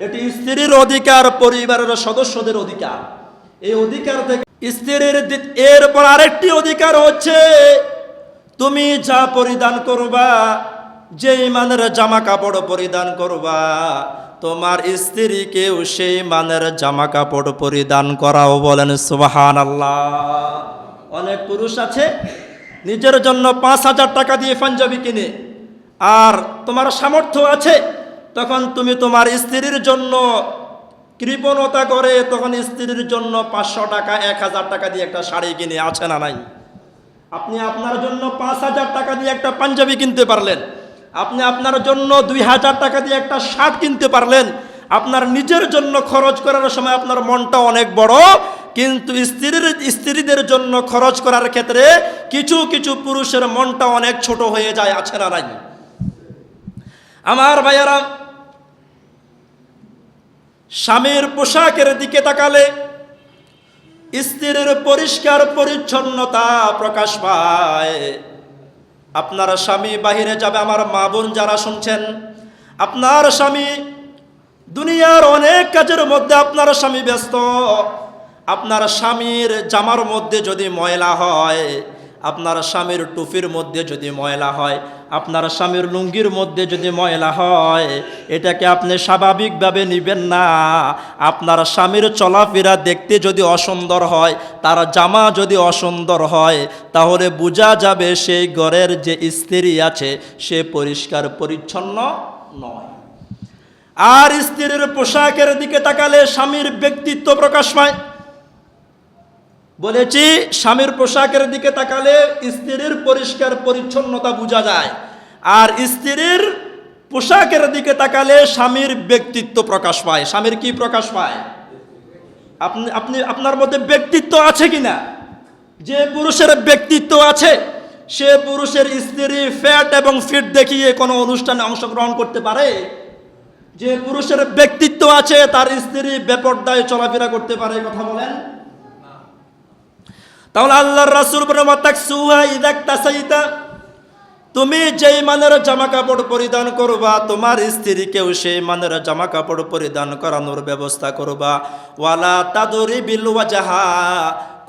এটি স্ত্রীর অধিকার, পরিবারের সদস্যদের অধিকার। এই অধিকার থেকে স্ত্রীর এরপর আরেকটি অধিকার হচ্ছে, তুমি যা পরিধান করবা, যে মানের জামা কাপড় পরিধান করবা, তোমার স্ত্রীকেও সেই মানের জামা কাপড় পরিধান করাও। বলেন সুবহানাল্লাহ। অনেক পুরুষ আছে নিজের জন্য 5,000 টাকা দিয়ে পাঞ্জাবি কিনে, আর তোমার সামর্থ্য আছে তখন তুমি তোমার স্ত্রীর জন্য কৃপণতা করে তখন স্ত্রীর জন্য 500 টাকা 1,000 টাকা দিয়ে একটা শাড়ি কিনে। আছে না নাই? আপনি আপনার জন্য 5,000 টাকা দিয়ে একটা পাঞ্জাবি কিনতে পারলেন, আপনি আপনার জন্য 2,000 টাকা দিয়ে একটা শার্ট কিনতে পারলেন। আপনার নিজের জন্য খরচ করার সময় আপনার মনটা অনেক বড়, কিন্তু স্ত্রীদের জন্য খরচ করার ক্ষেত্রে কিছু কিছু পুরুষের মনটা অনেক ছোট হয়ে যায়। আছে না নাই? আমার ভাইয়েরা, স্বামীর পোশাকের দিকে তাকালে স্ত্রীর পরিষ্কার পরিচ্ছন্নতা প্রকাশ পায়। আপনার স্বামী বাহিরে যাবে, আমার মা বোন যারা শুনছেন, আপনার স্বামী দুনিয়ার অনেক কাজের মধ্যে আপনার স্বামী ব্যস্ত। আপনার স্বামীর জামার মধ্যে যদি ময়লা হয়, আপনার স্বামীর টুপির মধ্যে যদি ময়লা হয়, আপনার স্বামীর লুঙ্গির মধ্যে যদি ময়লা হয়, এটাকে আপনি স্বাভাবিকভাবে নেবেন না। আপনার স্বামীর চলাফেরা দেখতে যদি অসুন্দর হয়, তার জামা যদি অসুন্দর হয়, তাহলে বোঝা যাবে সেই ঘরের যে স্ত্রী আছে সে পরিষ্কার পরিচ্ছন্ন নয়। আর স্ত্রীর পোশাকের দিকে তাকালে স্বামীর ব্যক্তিত্ব প্রকাশ পায়। বলেছি, স্বামীর পোশাকের দিকে তাকালে স্ত্রীর পরিষ্কার পরিচ্ছন্নতা বোঝা যায়, আর স্ত্রীর পোশাকের দিকে তাকালে স্বামীর ব্যক্তিত্ব প্রকাশ পায়। স্বামীর কি প্রকাশ পায়? আপনার মধ্যে ব্যক্তিত্ব আছে কিনা? যে পুরুষের ব্যক্তিত্ব আছে সে পুরুষের স্ত্রী ফ্যাট এবং ফিট দেখিয়ে কোনো অনুষ্ঠানে অংশগ্রহণ করতে পারে? যে পুরুষের ব্যক্তিত্ব আছে তার স্ত্রী বেপরদায় চলাফেরা করতে পারে? কথা বলেন। তাহলে আল্লাহর রাসূল বলেন, ওয়াতাকসুহা ইযা তাসাইতা, তুমি যেই মানের জামা কাপড় পরিধান করবা তোমার স্ত্রীকেও সেই মানের জামা কাপড় পরিধান করানোর ব্যবস্থা করবা। ওয়ালা তাদরিবিল ওয়াজহা,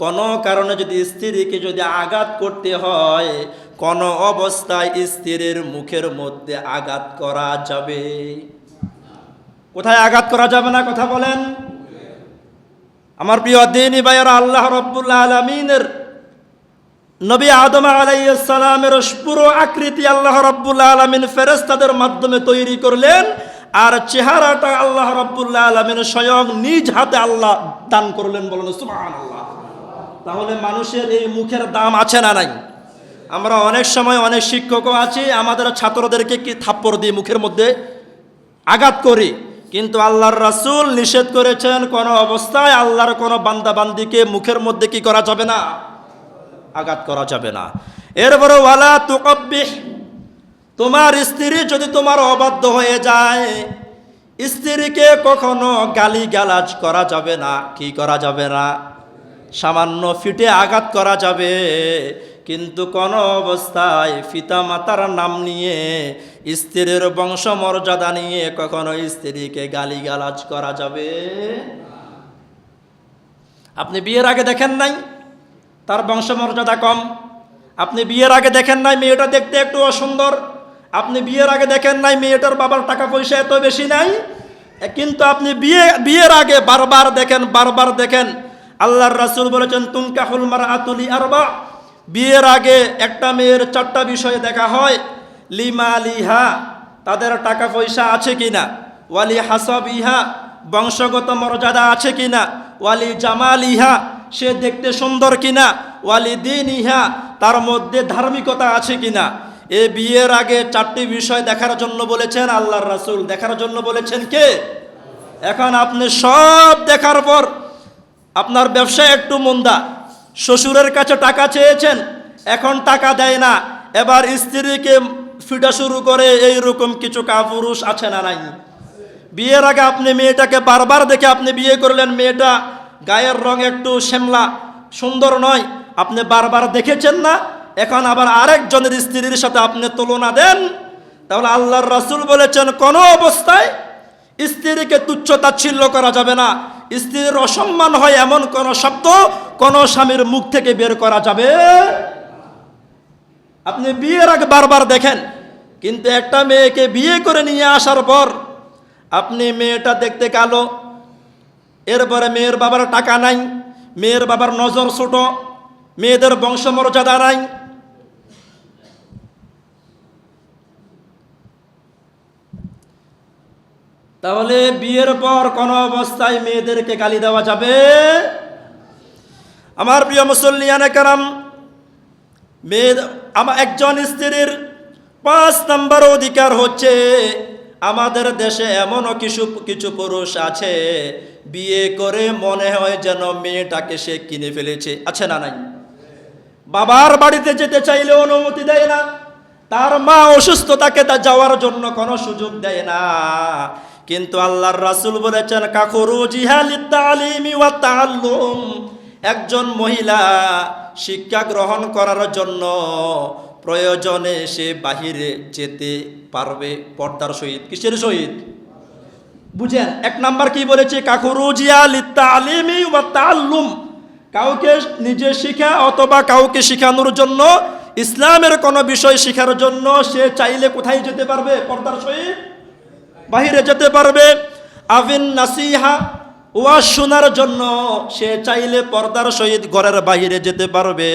কোনো কারণে যদি স্ত্রীকে যদি আঘাত করতে হয়, কোনো অবস্থায় স্ত্রীর মুখের মধ্যে আঘাত করা যাবে? কোথায় আঘাত করা যাবে না? কথা বলেন। আমার প্রিয় দ্বীনি ভাইয়েরা, আল্লাহ রাব্বুল আলামিনের নবী আদম আলাইহিস সালামের পুরো আকৃতি আল্লাহ রাব্বুল আলামিন ফেরেশতাদের মাধ্যমে তৈরি করলেন, আর চেহারাটা আল্লাহ রাব্বুল আলামিন স্বয়ং নিজ হাতে আল্লাহ দান করলেন, বলেন সুবহানাল্লাহ। তাহলে মানুষের এই মুখের দাম আছে না নাই? আমরা অনেক সময় অনেক শিক্ষকও আছি, আমাদের ছাত্রদেরকে কি থাপ্পড় দিয়ে মুখের মধ্যে আঘাত করি, কিন্তু আল্লাহর রাসূল নিষেধ করেছেন কোন অবস্থায় আল্লাহর কোন বান্দা বান্দিকে মুখের মধ্যে কি করা যাবে না, আঘাত করা যাবে না। এরপরে ওয়ালা তুকাব্বিহ, তোমার স্ত্রী যদি তোমার অবাধ্য হয়ে যায়, স্ত্রীকে কখনো গালিগালাজ করা যাবে না। কি করা যাবে না? সামান্য ফিটে আঘাত করা যাবে, কিন্তু কোন অবস্থায় পিতা মাতার নাম নিয়ে, স্ত্রীর বংশমর্যাদা নিয়ে কখনো স্ত্রীকে গালিগালাজ করা যাবে। আপনি বিয়ের আগে দেখেন নাই তার বংশমর্যাদা কম, আপনি বিয়ের আগে দেখেন নাই মেয়েটা দেখতে একটু অসুন্দর, আপনি বিয়ের আগে দেখেন নাই মেয়েটার বাবার টাকা পয়সা এত বেশি নাই, কিন্তু আপনি বিয়ের আগে বারবার দেখেন। আল্লাহর রাসূল বলেছেন তুনকাহুল মারআতু লিআরবা, বিয়ের আগে একটা মেয়ের 4টা বিষয় দেখা হয়। লিমালিহা, তাদের টাকা পয়সা আছে কিনা, ওয়ালি হাসাবিহা, বংশগত মর্যাদা আছে কিনা, ওয়ালি জামালিহা, সে দেখতে সুন্দর কিনা, ওয়ালি দীনিহা, তার মধ্যে ধার্মিকতা আছে কিনা। এই বিয়ের আগে 4টি বিষয় দেখার জন্য বলেছেন আল্লাহর রাসূল। দেখার জন্য বলেছেন কে? এখন আপনি সব দেখার পর আপনার ব্যবসায় একটু মন্দা, শ্বশুরের কাছে টাকা চেয়েছেন, এখন টাকা দেয় না, এবার স্ত্রীকে ফিটা শুরু করে, এইরকম কিছু কাপুরুষ আছে না নাই? বিয়ের আগে আপনি মেয়েটাকে বারবার দেখে আপনি বিয়ে করলেন, মেয়েটা গায়ের রং একটু শ্যামলা, সুন্দর নয়, আপনি বারবার দেখেছেন না, এখন আবার আরেকজনের স্ত্রীর সাথে আপনি তুলনা দেন। তাহলে আল্লাহর রাসূল বলেছেন কোন অবস্থায় স্ত্রীকে তুচ্ছ তাচ্ছিল্য করা যাবে না, স্ত্রীর অসম্মান হয় এমন কোন শব্দ কোন স্বামীর মুখ থেকে বের করা যাবে। আপনি বিয়ের আগে বারবার দেখেন, কিন্তু একটা মেয়েকে বিয়ে করে নিয়ে আসার পর আপনি মেয়েটা দেখতে কালো, এরপরে মেয়ের বাবার টাকা নাই, মেয়ের বাবার নজর ছোট, মেয়েদের বংশমর্যাদা নাই। তাহলে বিয়ের পর কোন অবস্থায় মেয়েদেরকে গালি দেওয়া যাবে? আমার প্রিয় মুসল্লিয়ানে কেরাম, একজন স্ত্রীর 5 নম্বর অধিকার হচ্ছে, আমাদের দেশে এমনও কিছু পুরুষ আছে বিয়ে করে মনে হয় যেন মেয়েটাকে সে কিনে ফেলেছে, আছে না নাই? বাবার বাড়িতে যেতে চাইলে অনুমতি দেয় না, তার মা অসুস্থ, তাকে তা যাওয়ার জন্য কোনো সুযোগ দেয় না। কিন্তু আল্লাহর রাসূল বলেছেন কাখরুজিহা লিত-তালিমি ওয়া তাআল্লুম, একজন মহিলা শিক্ষা গ্রহণ করার জন্য প্রয়োজনে সে বাহিরে যেতে পারবে পর্দার সহিত। কিসের সহিত? বুঝেন, 1 নাম্বার কি বলেছে? কাখরুজিহা লিত-তালিমি ওয়া তাআল্লুম, কাউকে নিজে শিখা অথবা কাউকে শিখানোর জন্য, ইসলামের কোনো বিষয় শেখার জন্য সে চাইলে কোথায় যেতে পারবে? পর্দার সহিত বাহিরে যেতে পারবে। আবিন নাসিহা, ওয়াজ শোনার জন্য সে চাইলে পর্দার সহিত ঘরের বাহিরে যেতে পারবে।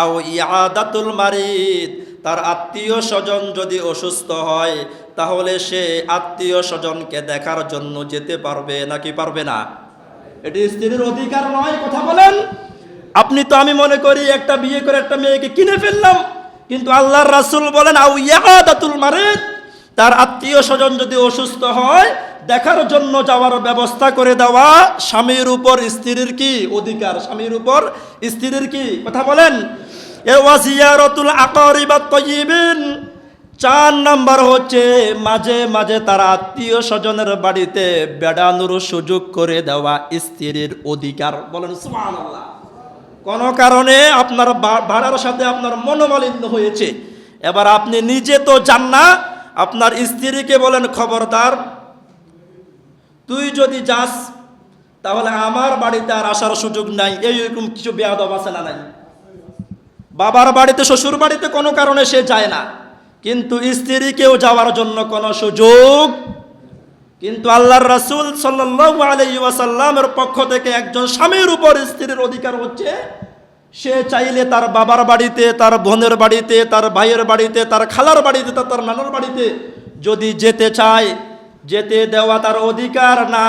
আও ইয়াদাতুল মারিদ, তার আত্মীয় স্বজন যদি অসুস্থ হয় তাহলে সে আত্মীয় স্বজনকে দেখার জন্য যেতে পারবে, নাকি পারবে না? এটি স্ত্রীর অধিকার নয়? কথা বলেন। আপনি তো, আমি মনে করি একটা বিয়ে করে একটা মেয়েকে কিনে ফেললাম, কিন্তু আল্লাহর রাসূল বলেন আও ইয়াদাতুল মারিদ, তার আত্মীয় স্বজন যদি অসুস্থ হয় দেখার জন্য যাওয়ার ব্যবস্থা করে দেওয়া স্বামীর উপর স্ত্রীর কি অধিকার? স্বামীর উপর স্ত্রীর কি? কথা বলেন। এ ওয়াজিয়ারাতুল আকরিবাত তাইয়িবিন, 4 নাম্বার হচ্ছে মাঝে মাঝে তার আত্মীয় স্বজনের বাড়িতে বেড়ানোর সুযোগ করে দেওয়া স্ত্রীর অধিকার। বলেন সুবহানাল্লাহ। কোন কারণে আপনার ভাড়ার সাথে আপনার মনোমালিন্য হয়েছে, এবার আপনি নিজে তো যান না, আপনার স্ত্রীকে বলেন খবরদার, তুই যদি যাস তাহলে আমার বাড়িতে আর আসার সুযোগ নাই। এইরকম কিছু বেয়াদব আছে না নাই? বাবার বাড়িতে, শ্বশুর বাড়িতে কোনো কারণে সে যায় না, কিন্তু স্ত্রীকেও যাওয়ার জন্য কোনো সুযোগ। কিন্তু আল্লাহর রাসূল সাল্লাল্লাহু আলাইহি ওয়াসাল্লামের পক্ষ থেকে একজন স্বামীর উপর স্ত্রীর অধিকার হচ্ছে সে চাইলে তার বাবার বাড়িতে, তার বোনের বাড়িতে, তার ভাইয়ের বাড়িতে, তার খালার বাড়িতে, তার নানার বাড়িতে যদি যেতে চায় যেতে দেওয়া তার অধিকার না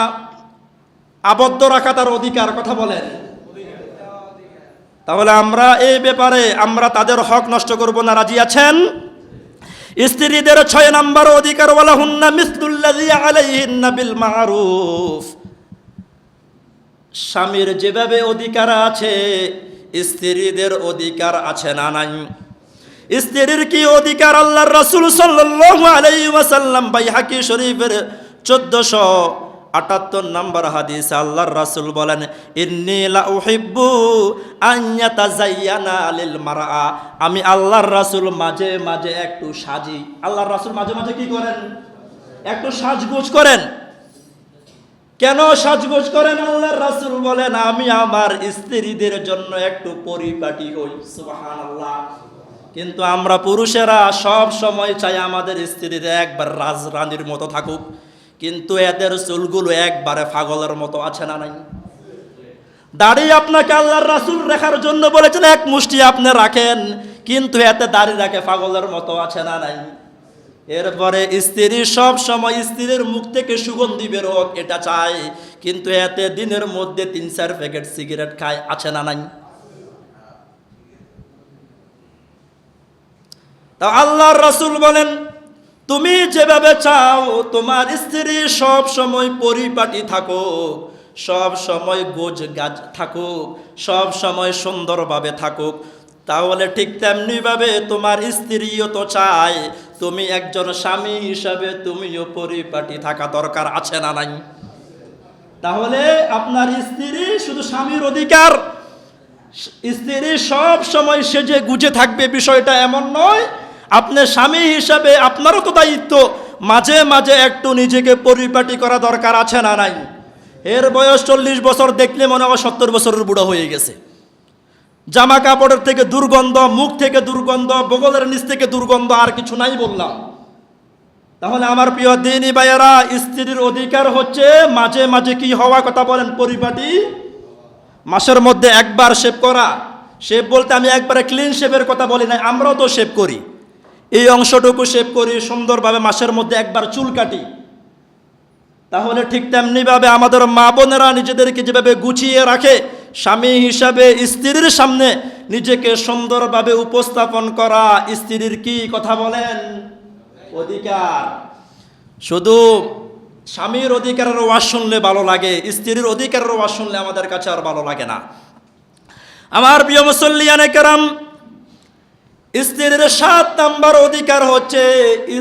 আবদ্ধ রাখা তার অধিকার? কথা বলেন। তাহলে আমরা এই ব্যাপারে আমরা তাদের হক নষ্ট করব না, রাজি আছেন? স্ত্রীদের 6 নম্বর অধিকার, ওয়ালাহুন্না মিসলুল্লাযী আলাইহিন্না বিল মারুফ। স্বামীর যেভাবে অধিকার আছে স্ত্রীদের অধিকার আছে না নাই? স্ত্রীর কি অধিকার? আল্লাহর রাসূল সাল্লাল্লাহু আলাইহি ওয়াসাল্লাম বাইহাকি শরীফের 1478 নম্বর হাদিস আল্লাহর রাসূল বলেন, ইন্নী লা উহিব্বু আন ইয়াতাযায়্যানা লিল মারআ। আমি আল্লাহর রাসূল মাঝে মাঝে একটু সাজি। আল্লাহর রাসূল মাঝে মাঝে কি করেন? একটু সাজগোজ করেন। কেন সাজগোজ করেন? আল্লাহর রাসূল বলেন, আমি আমার স্ত্রীদের জন্য একটু পরিপাটি হই। সুবহানাল্লাহ। কিন্তু আমরা পুরুষেরা সব সময় চাই আমাদের স্ত্রীদের একবার রাজরানীর মতো থাকুক, কিন্তু এদের চুলগুলো একবারে পাগলের মতো, আছে না নাই? দাড়ি আপনাকে আল্লাহর রাসূল রাখার জন্য বলেছেন, এক মুষ্টি আপনি রাখেন, কিন্তু এতে দাড়ি রাখে পাগলের মতো, আছে না নাই? এরপরে স্ত্রী সব সময় স্ত্রীর মুখ থেকে সুগন্ধি বের হোক এটা চায়, কিন্তু এতে দিনের মধ্যে 3-4 প্যাকেট সিগারেট খায়, আছে না নাই? তা আল্লাহর রাসূল বলেন, তুমি যেভাবে চাও তোমার স্ত্রী সব সময় পরিপাটি থাকুক, সব সময় গোজ গাছ থাকুক, সব সময় সুন্দরভাবে থাকুক, তাহলে ঠিক তেমনি ভাবে তোমার স্ত্রীও তো চায় তুমি একজন স্বামী হিসাবে তুমিও পরিপাটি থাকা দরকার, আছে না নাই? তাহলে আপনার স্ত্রী শুধু স্বামীর অধিকার, স্ত্রী সব সময় সেজে গুজে থাকবে বিষয়টা এমন নয়। আপনি স্বামী হিসাবে আপনারও তো দায়িত্ব মাঝে মাঝে একটু নিজেকে পরিপাটি করা দরকার, আছে না নাই? এর বয়স 40 বছর, দেখলে মনে হয় 70 বছরের বুড়ো হয়ে গেছে। জামা কাপড়ের থেকে দুর্গন্ধ, মুখ থেকে দুর্গন্ধ, বগলের নিচ থেকে দুর্গন্ধ, আর কিছু নাই বললাম। তাহলে আমার প্রিয় দিনী ভাইয়েরা, স্ত্রীর অধিকার হচ্ছে মাঝে মাঝে কি হওয়া? কথা বলেন, পরিপাটি। মাসের মধ্যে একবার শেভ করা। শেভ বলতে আমি একবারে ক্লিন শেভের কথা বলি না, আমরাও তো শেভ করি, এই অংশটুকু শেভ করি সুন্দরভাবে, মাসের মধ্যে একবার চুল কাটি। তাহলে ঠিক তেমনিভাবে আমাদের মা বোনেরা নিজেদেরকে যেভাবে গুছিয়ে রাখে, স্বামী হিসাবে স্ত্রীর সামনে নিজেকে সুন্দরভাবে উপস্থাপন করা স্ত্রীর কি? কথা বলেন, অধিকার। শুধু স্বামীর অধিকারের ওয়াজ শুনলে ভালো লাগে, স্ত্রীর অধিকারের ওয়াজ শুনলে আমাদের কাছে আর ভালো লাগে না। আমার প্রিয় মুসল্লিয়ানে কেরাম, স্ত্রীর 7 নম্বর অধিকার হচ্ছে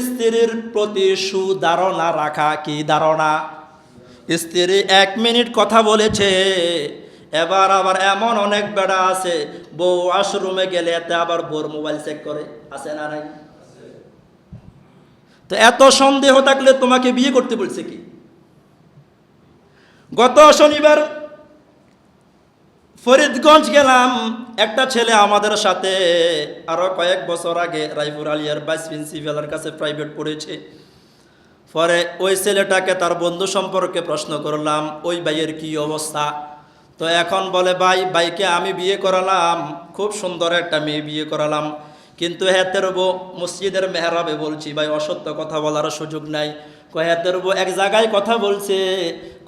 স্ত্রীর প্রতি সুধারণা রাখা। কি ধারণা? স্ত্রী 1 মিনিট কথা বলেছে, এবার আবার এমন অনেক বেড়া আছে বউ ওয়াশরুমে গেলে এতে আবার বউর মোবাইল চেক করে, আছে না নাই? তো এত সন্দেহ থাকলে তোমাকে বিয়ে করতে বলছে কি? গত শনিবার ফরিদগঞ্জ গেলাম, একটা ছেলে আমাদের সাথে আরো কয়েক বছর আগে রাইপুর আলিয়ার ভাইস প্রিন্সিপালের কাছে প্রাইভেট পড়েছে। পরে ওই ছেলেটাকে তার বন্ধু সম্পর্কে প্রশ্ন করলাম, ওই ভাইয়ের কি অবস্থা? তো এখন বলে, ভাইকে আমি বিয়ে করালাম, খুব সুন্দর একটা মেয়ে বিয়ে করালাম, কিন্তু হেতের বউ মসজিদের মেহরাবে বলছি, ভাই অসত্য কথা বলার সুযোগ নাই। হেতের বউ এক জায়গায় কথা বলছে,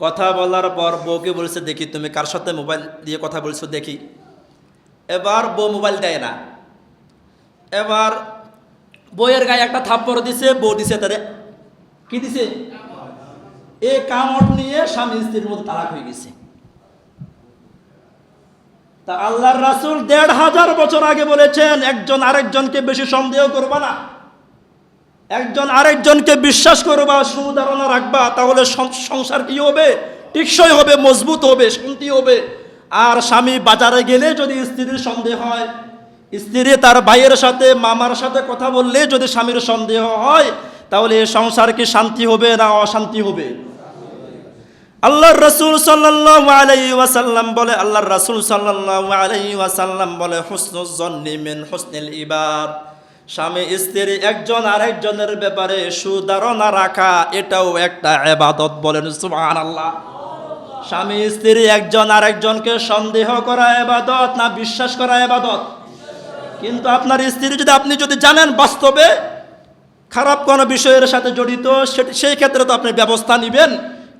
কথা বলার পর বউকে বলছে, দেখি তুমি কার সাথে মোবাইল দিয়ে কথা বলছো দেখি। এবার বউ মোবাইল দেয় না, এবার বউয়ের গায়ে একটা থাপ্পড় দিছে, বউ দিছে তারে কি দিছে? এই কামড় নিয়ে স্বামী স্ত্রীর মধ্যে তালাক হয়ে গেছে। তা আল্লাহর রাসূল 1500 বছর আগে বলেছেন, একজন আরেকজনকে বেশি সন্দেহ করবা না, একজন আরেকজনকে বিশ্বাস করবা, সুধারণা রাখবা, তাহলে সংসার কি হবে? টিকসই হবে, মজবুত হবে, শান্তি হবে। আর স্বামী বাজারে গেলে যদি স্ত্রীর সন্দেহ হয়, স্ত্রী তার ভাইয়ের সাথে মামার সাথে কথা বললে যদি স্বামীর সন্দেহ হয়, তাহলে এই সংসার কি শান্তি হবে না অশান্তি হবে? আল্লাহর রাসূল সাল্লাল্লাহু আলাইহি ওয়াসাল্লাম বলে, আল্লাহর রাসূল সাল্লাল্লাহু আলাইহি ওয়াসাল্লাম বলে, হুসনুজ জন্নি মিন হুসনিল ইবাদ। স্বামী স্ত্রী একজন আরেকজনের ব্যাপারে সুধারণা রাখা, এটাও একটা ইবাদত। বলেন সুবহানাল্লাহ। স্বামী স্ত্রী একজন আরেকজনকে সন্দেহ করা ইবাদত না বিশ্বাস করা ইবাদত? কিন্তু আপনার স্ত্রী যদি আপনি যদি জানেন বাস্তবে খারাপ কোনো বিষয়ের সাথে জড়িত, সেই ক্ষেত্রে তো আপনি ব্যবস্থা নেবেন।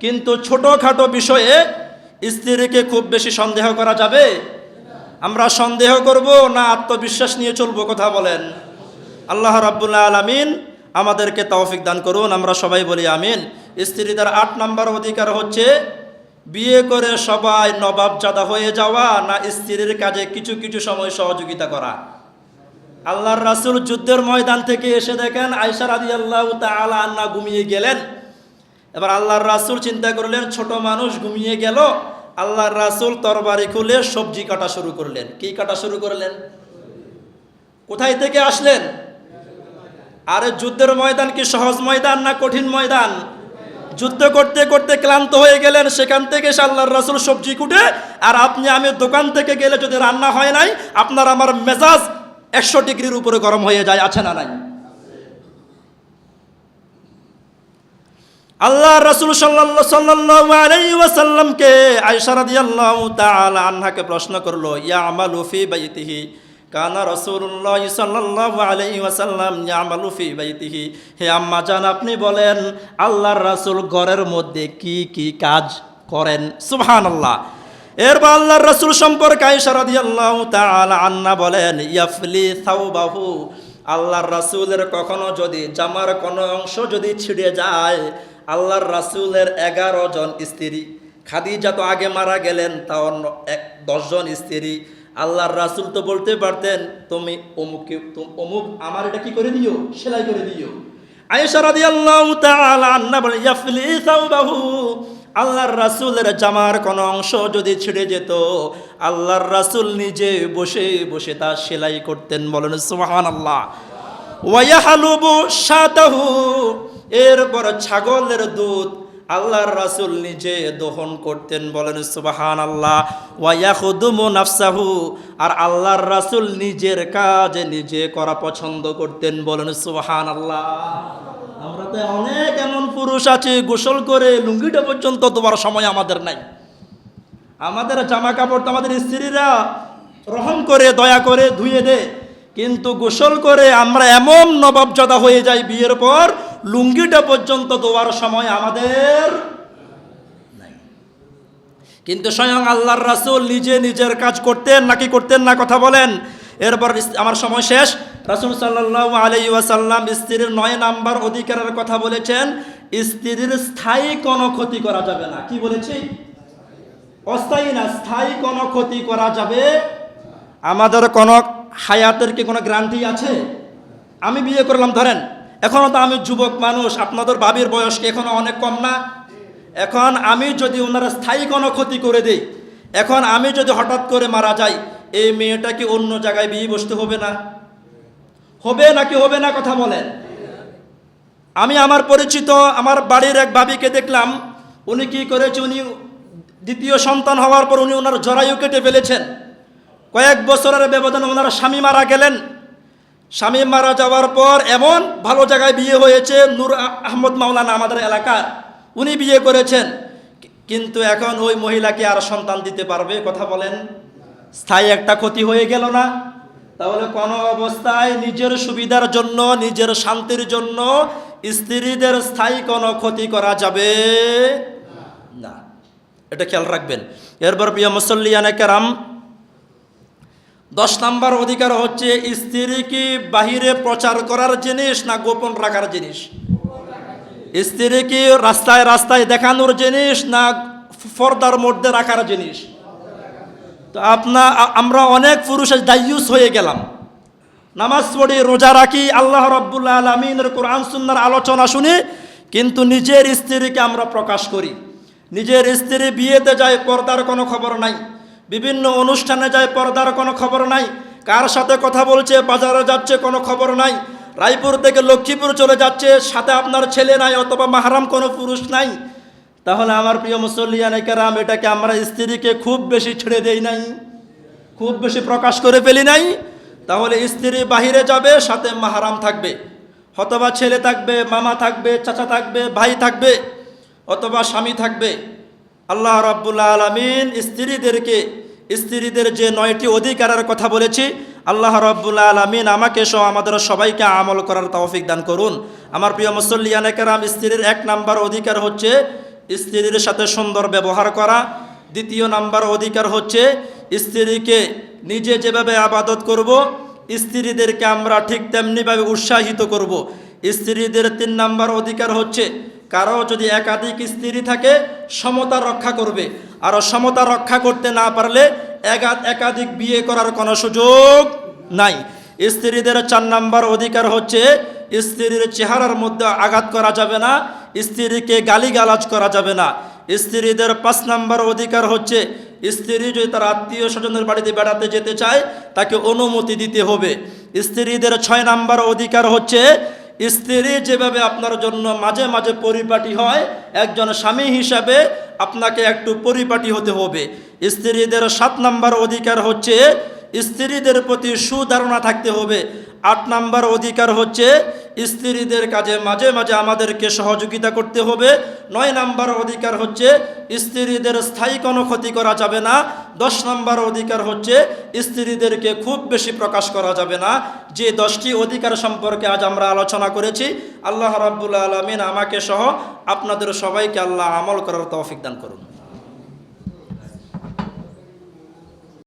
কিন্তু ছোটোখাটো বিষয়ে স্ত্রীকে খুব বেশি সন্দেহ করা যাবে? আমরা সন্দেহ করব না আত্মবিশ্বাস নিয়ে চলবো? কথা বলেন। আল্লাহ রাব্বুল আলামিন আমাদেরকে তৌফিক দান করুন, আমরা সবাই বলি আমিন। স্ত্রীদের 8 নম্বর অধিকার হচ্ছে বিয়ে করে সবাই নবাবজাদা হয়ে যাওয়া, না স্ত্রীর কাজে কিছু কিছু সময় সহযোগিতা করা। আল্লাহর রাসূল যুদ্ধের ময়দান থেকে এসে দেখেন আয়েশা রাদিয়াল্লাহু তাআলা আনহা ঘুমিয়ে গেলেন। এবার আল্লাহর রাসূল চিন্তা করলেন ছোট মানুষ ঘুমিয়ে গেল, আল্লাহর রাসূল তরবারি খুলে সবজি কাটা শুরু করলেন। কি কাটা শুরু করলেন? কোথায় থেকে আসলেন? আরে যুদ্ধের ময়দান কি সহজ ময়দান না কঠিন ময়দান? যুদ্ধ করতে করতে ক্লান্ত হয়ে গেলেন, সেখান থেকে এসে আল্লাহর রাসূল সবজি কুটে, আর আপনি আমি দোকান থেকে গেলে যদি রান্না হয় নাই, আপনার আমার মেজাজ 100 ডিগ্রির উপরে গরম হয়ে যায়, আছে না নাই? আল্লাহ রাসূল সাল্লাল্লাহু আলাইহি ওয়াসাল্লামকে আয়েশা রাদিয়াল্লাহু তাআলা আনহাকে প্রশ্ন করলো, ইয়ামালু ফি বাইতিহি কানা রাসূলুল্লাহ সাল্লাল্লাহু আলাইহি ওয়াসাল্লাম ইয়ামালু ফি বাইতিহি। হে আম্মা জান, আপনি বলেন আল্লাহর রাসূল ঘরের মধ্যে কি কি কাজ করেন? সুবহানাল্লাহ। এরপর আল্লাহর রাসূল সম্পর্কে আয়েশা রাদিয়াল্লাহু তাআলা আনহা বলেন, ইয়াফলি সাওবাহু, আল্লাহর রাসূলের কখনো যদি জামার কোনো অংশ যদি ছিঁড়ে যায়, আল্লাহর রাসূলের 11 জন স্ত্রী, খাদিজা তো আগে মারা গেলেন, তাও 10 জন স্ত্রী। আল্লাহর রাসূল তো বলতে পারতেন তুমি অমুক আমার এটা কি করে দিও, সেলাই করে দিও। আয়েশা রাদিয়াল্লাহু তাআলা আনহা বলেন, ইয়াফলি সাওবাহু, আল্লাহর রাসূলের জামার কোনো অংশ যদি ছিঁড়ে যেত, আল্লাহর রাসূল নিজে বসে বসে তা সেলাই করতেন। বলেন সুবহানাল্লাহ। ওয়া ইয়াহলুবু শাতাহু, এরপর ছাগলের দুধ আল্লাহর রাসূল নিজে দহন করতেন। বলেন সুবহানাল্লাহ। ওয়া ইয়াখুদুমু নাফসাহু, আর আল্লাহর রাসূল নিজের কাজ নিজে করা পছন্দ করতেন। বলেন সুবহানাল্লাহ। আমরা তো অনেক এমন পুরুষ আছে গোসল করে লুঙ্গিটা পর্যন্ত ধোয়ার সময় আমাদের নাই। আমাদের জামা কাপড় তো আমাদের স্ত্রীরা রহম করে দয়া করে ধুয়ে দেয়, কিন্তু গোসল করে আমরা এমন নবাবজাদা হয়ে যাই বিয়ের পর, লুঙ্গিটা পর্যন্ত ধোয়ার সময় আমাদের নাই। কিন্তু স্বয়ং আল্লাহর রাসূল নিজে নিজের কাজ করতেন নাকি করতেন না? কথা বলেন। এরপর আমার সময় শেষ। রাসূল সাল্লাল্লাহু আলাইহি ওয়াসাল্লাম স্ত্রীর 9 নাম্বার অধিকারের কথা বলেছেন, স্ত্রীর স্থায়ী কোনো ক্ষতি করা যাবে না। কি বলেছি? অস্থায়ী না, স্থায়ী কোনো ক্ষতি করা যাবে। আমাদের কোনো হায়াতের কি কোনো গ্যারান্টি আছে? আমি বিয়ে করলাম, ধরেন এখনও তো আমি যুবক মানুষ, আপনাদের ভাবির বয়স কি এখনও অনেক কম না? এখন আমি যদি ওনারা স্থায়ী কোনো ক্ষতি করে দেই, এখন আমি যদি হঠাৎ করে মারা যাই, এই মেয়েটা কি অন্য জায়গায় বিয়ে বসতে হবে না? হবে নাকি হবে না? কথা বলেন। আমি আমার পরিচিত আমার বাড়ির এক ভাবিকে দেখলাম, উনি কি করেছে, উনি দ্বিতীয় সন্তান হওয়ার পর উনি ওনার জরায়ু কেটে ফেলেছেন। কয়েক বছরের ব্যবধানে ওনার স্বামী মারা গেলেন। স্বামী মারা যাওয়ার পর এমন ভালো জায়গায় বিয়ে হয়েছে, নূর আহমদ মাওলানা আমাদের এলাকার, উনি বিয়ে করেছেন। কিন্তু এখন ওই মহিলাকে আর সন্তান দিতে পারবে? কথা বলেন। স্থায়ী একটা ক্ষতি হয়ে গেল না? তাহলে কোনো অবস্থায় নিজের সুবিধার জন্য, নিজের শান্তির জন্য স্ত্রীদের স্থায়ী কোনো ক্ষতি করা যাবে না, এটা খেয়াল রাখবেন। এরপর প্রিয় মুসল্লিয়ানে কেরাম, 10 নম্বর অধিকার হচ্ছে স্ত্রী কি বাহিরে প্রচার করার জিনিস না গোপন রাখার জিনিস? স্ত্রী কি রাস্তায় রাস্তায় দেখানোর জিনিস না পর্দার মধ্যে রাখার জিনিস? তো আমরা অনেক পুরুষ দায়ুস হয়ে গেলাম, নামাজ পড়ি, রোজা রাখি, আল্লাহ রাব্বুল আলামিনের কোরআন সুন্নাহর আলোচনা শুনি, কিন্তু নিজের স্ত্রীকে আমরা প্রকাশ করি। নিজের স্ত্রী বিয়েতে যায়, পর্দার কোনো খবর নাই। বিভিন্ন অনুষ্ঠানে যায়, পর্দার কোনো খবর নাই। কার সাথে কথা বলছে, বাজারে যাচ্ছে, কোনো খবর নাই। রায়পুর থেকে লক্ষ্মীপুর চলে যাচ্ছে, সাথে আপনার ছেলে নাই অথবা মাহরাম কোনো পুরুষ নাই। তাহলে আমার প্রিয় মুসল্লিয়ানে কেরাম, এটাকে আমরা স্ত্রীকে খুব বেশি ছেড়ে দেই নাই, খুব বেশি প্রকাশ করে ফেলি নাই? তাহলে স্ত্রী বাহিরে যাবে, সাথে মাহরাম থাকবে, অথবা ছেলে থাকবে, মামা থাকবে, চাচা থাকবে, ভাই থাকবে, অথবা স্বামী থাকবে। আল্লাহ রাব্বুল আলামিন স্ত্রীদের যে 9টি অধিকারের কথা বলেছি, আল্লাহ রাব্বুল আলামিন আমাকে সহ আমাদের সবাইকে আমল করার তৌফিক দান করুন। আমার প্রিয় মুসল্লিয়ানে কেরাম, স্ত্রীর 1 নাম্বার অধিকার হচ্ছে স্ত্রীর সাথে সুন্দর ব্যবহার করা। 2 নাম্বার অধিকার হচ্ছে স্ত্রীকে নিজে যেভাবে আবাদত করব, স্ত্রীদেরকে আমরা ঠিক তেমনিভাবে উৎসাহিত করব। স্ত্রীদের 3 নাম্বার অধিকার হচ্ছে কারো যদি একাধিক স্ত্রী থাকে সমতা রক্ষা করবে, আর সমতা রক্ষা করতে না পারলে একাধিক বিয়ে করার কোনো সুযোগ নাই। স্ত্রীদের 4 নাম্বার অধিকার হচ্ছে স্ত্রীর চেহারার মধ্যে আঘাত করা যাবে না, স্ত্রীকে গালিগালাজ করা যাবে না। স্ত্রীদের 5 নাম্বার অধিকার হচ্ছে স্ত্রী যদি তার আত্মীয় স্বজনের বাড়িতে বেড়াতে যেতে চায় তাকে অনুমতি দিতে হবে। স্ত্রীদের 6 নাম্বার অধিকার হচ্ছে স্ত্রী যেভাবে আপনার জন্য মাঝে মাঝে পরিপাটি হয়, একজন স্বামী হিসাবে আপনাকে একটু পরিপাটি হতে হবে। স্ত্রীদের 7 নাম্বার অধিকার হচ্ছে স্ত্রীদের প্রতি সুধারণা থাকতে হবে। 8 নাম্বার অধিকার হচ্ছে স্ত্রীদের কাজে মাঝে মাঝে আমাদেরকে সহযোগিতা করতে হবে। 9 নাম্বার অধিকার হচ্ছে স্ত্রীদের স্থায়ী কোনো ক্ষতি করা যাবে না। 10 নাম্বার অধিকার হচ্ছে স্ত্রীদেরকে খুব বেশি প্রকাশ করা যাবে না। যে 10টি অধিকার সম্পর্কে আজ আমরা আলোচনা করেছি, আল্লাহ রাব্বুল আলামিন আমাকে সহ আপনাদের সবাইকে আল্লাহ আমল করার তৌফিক দান করুন।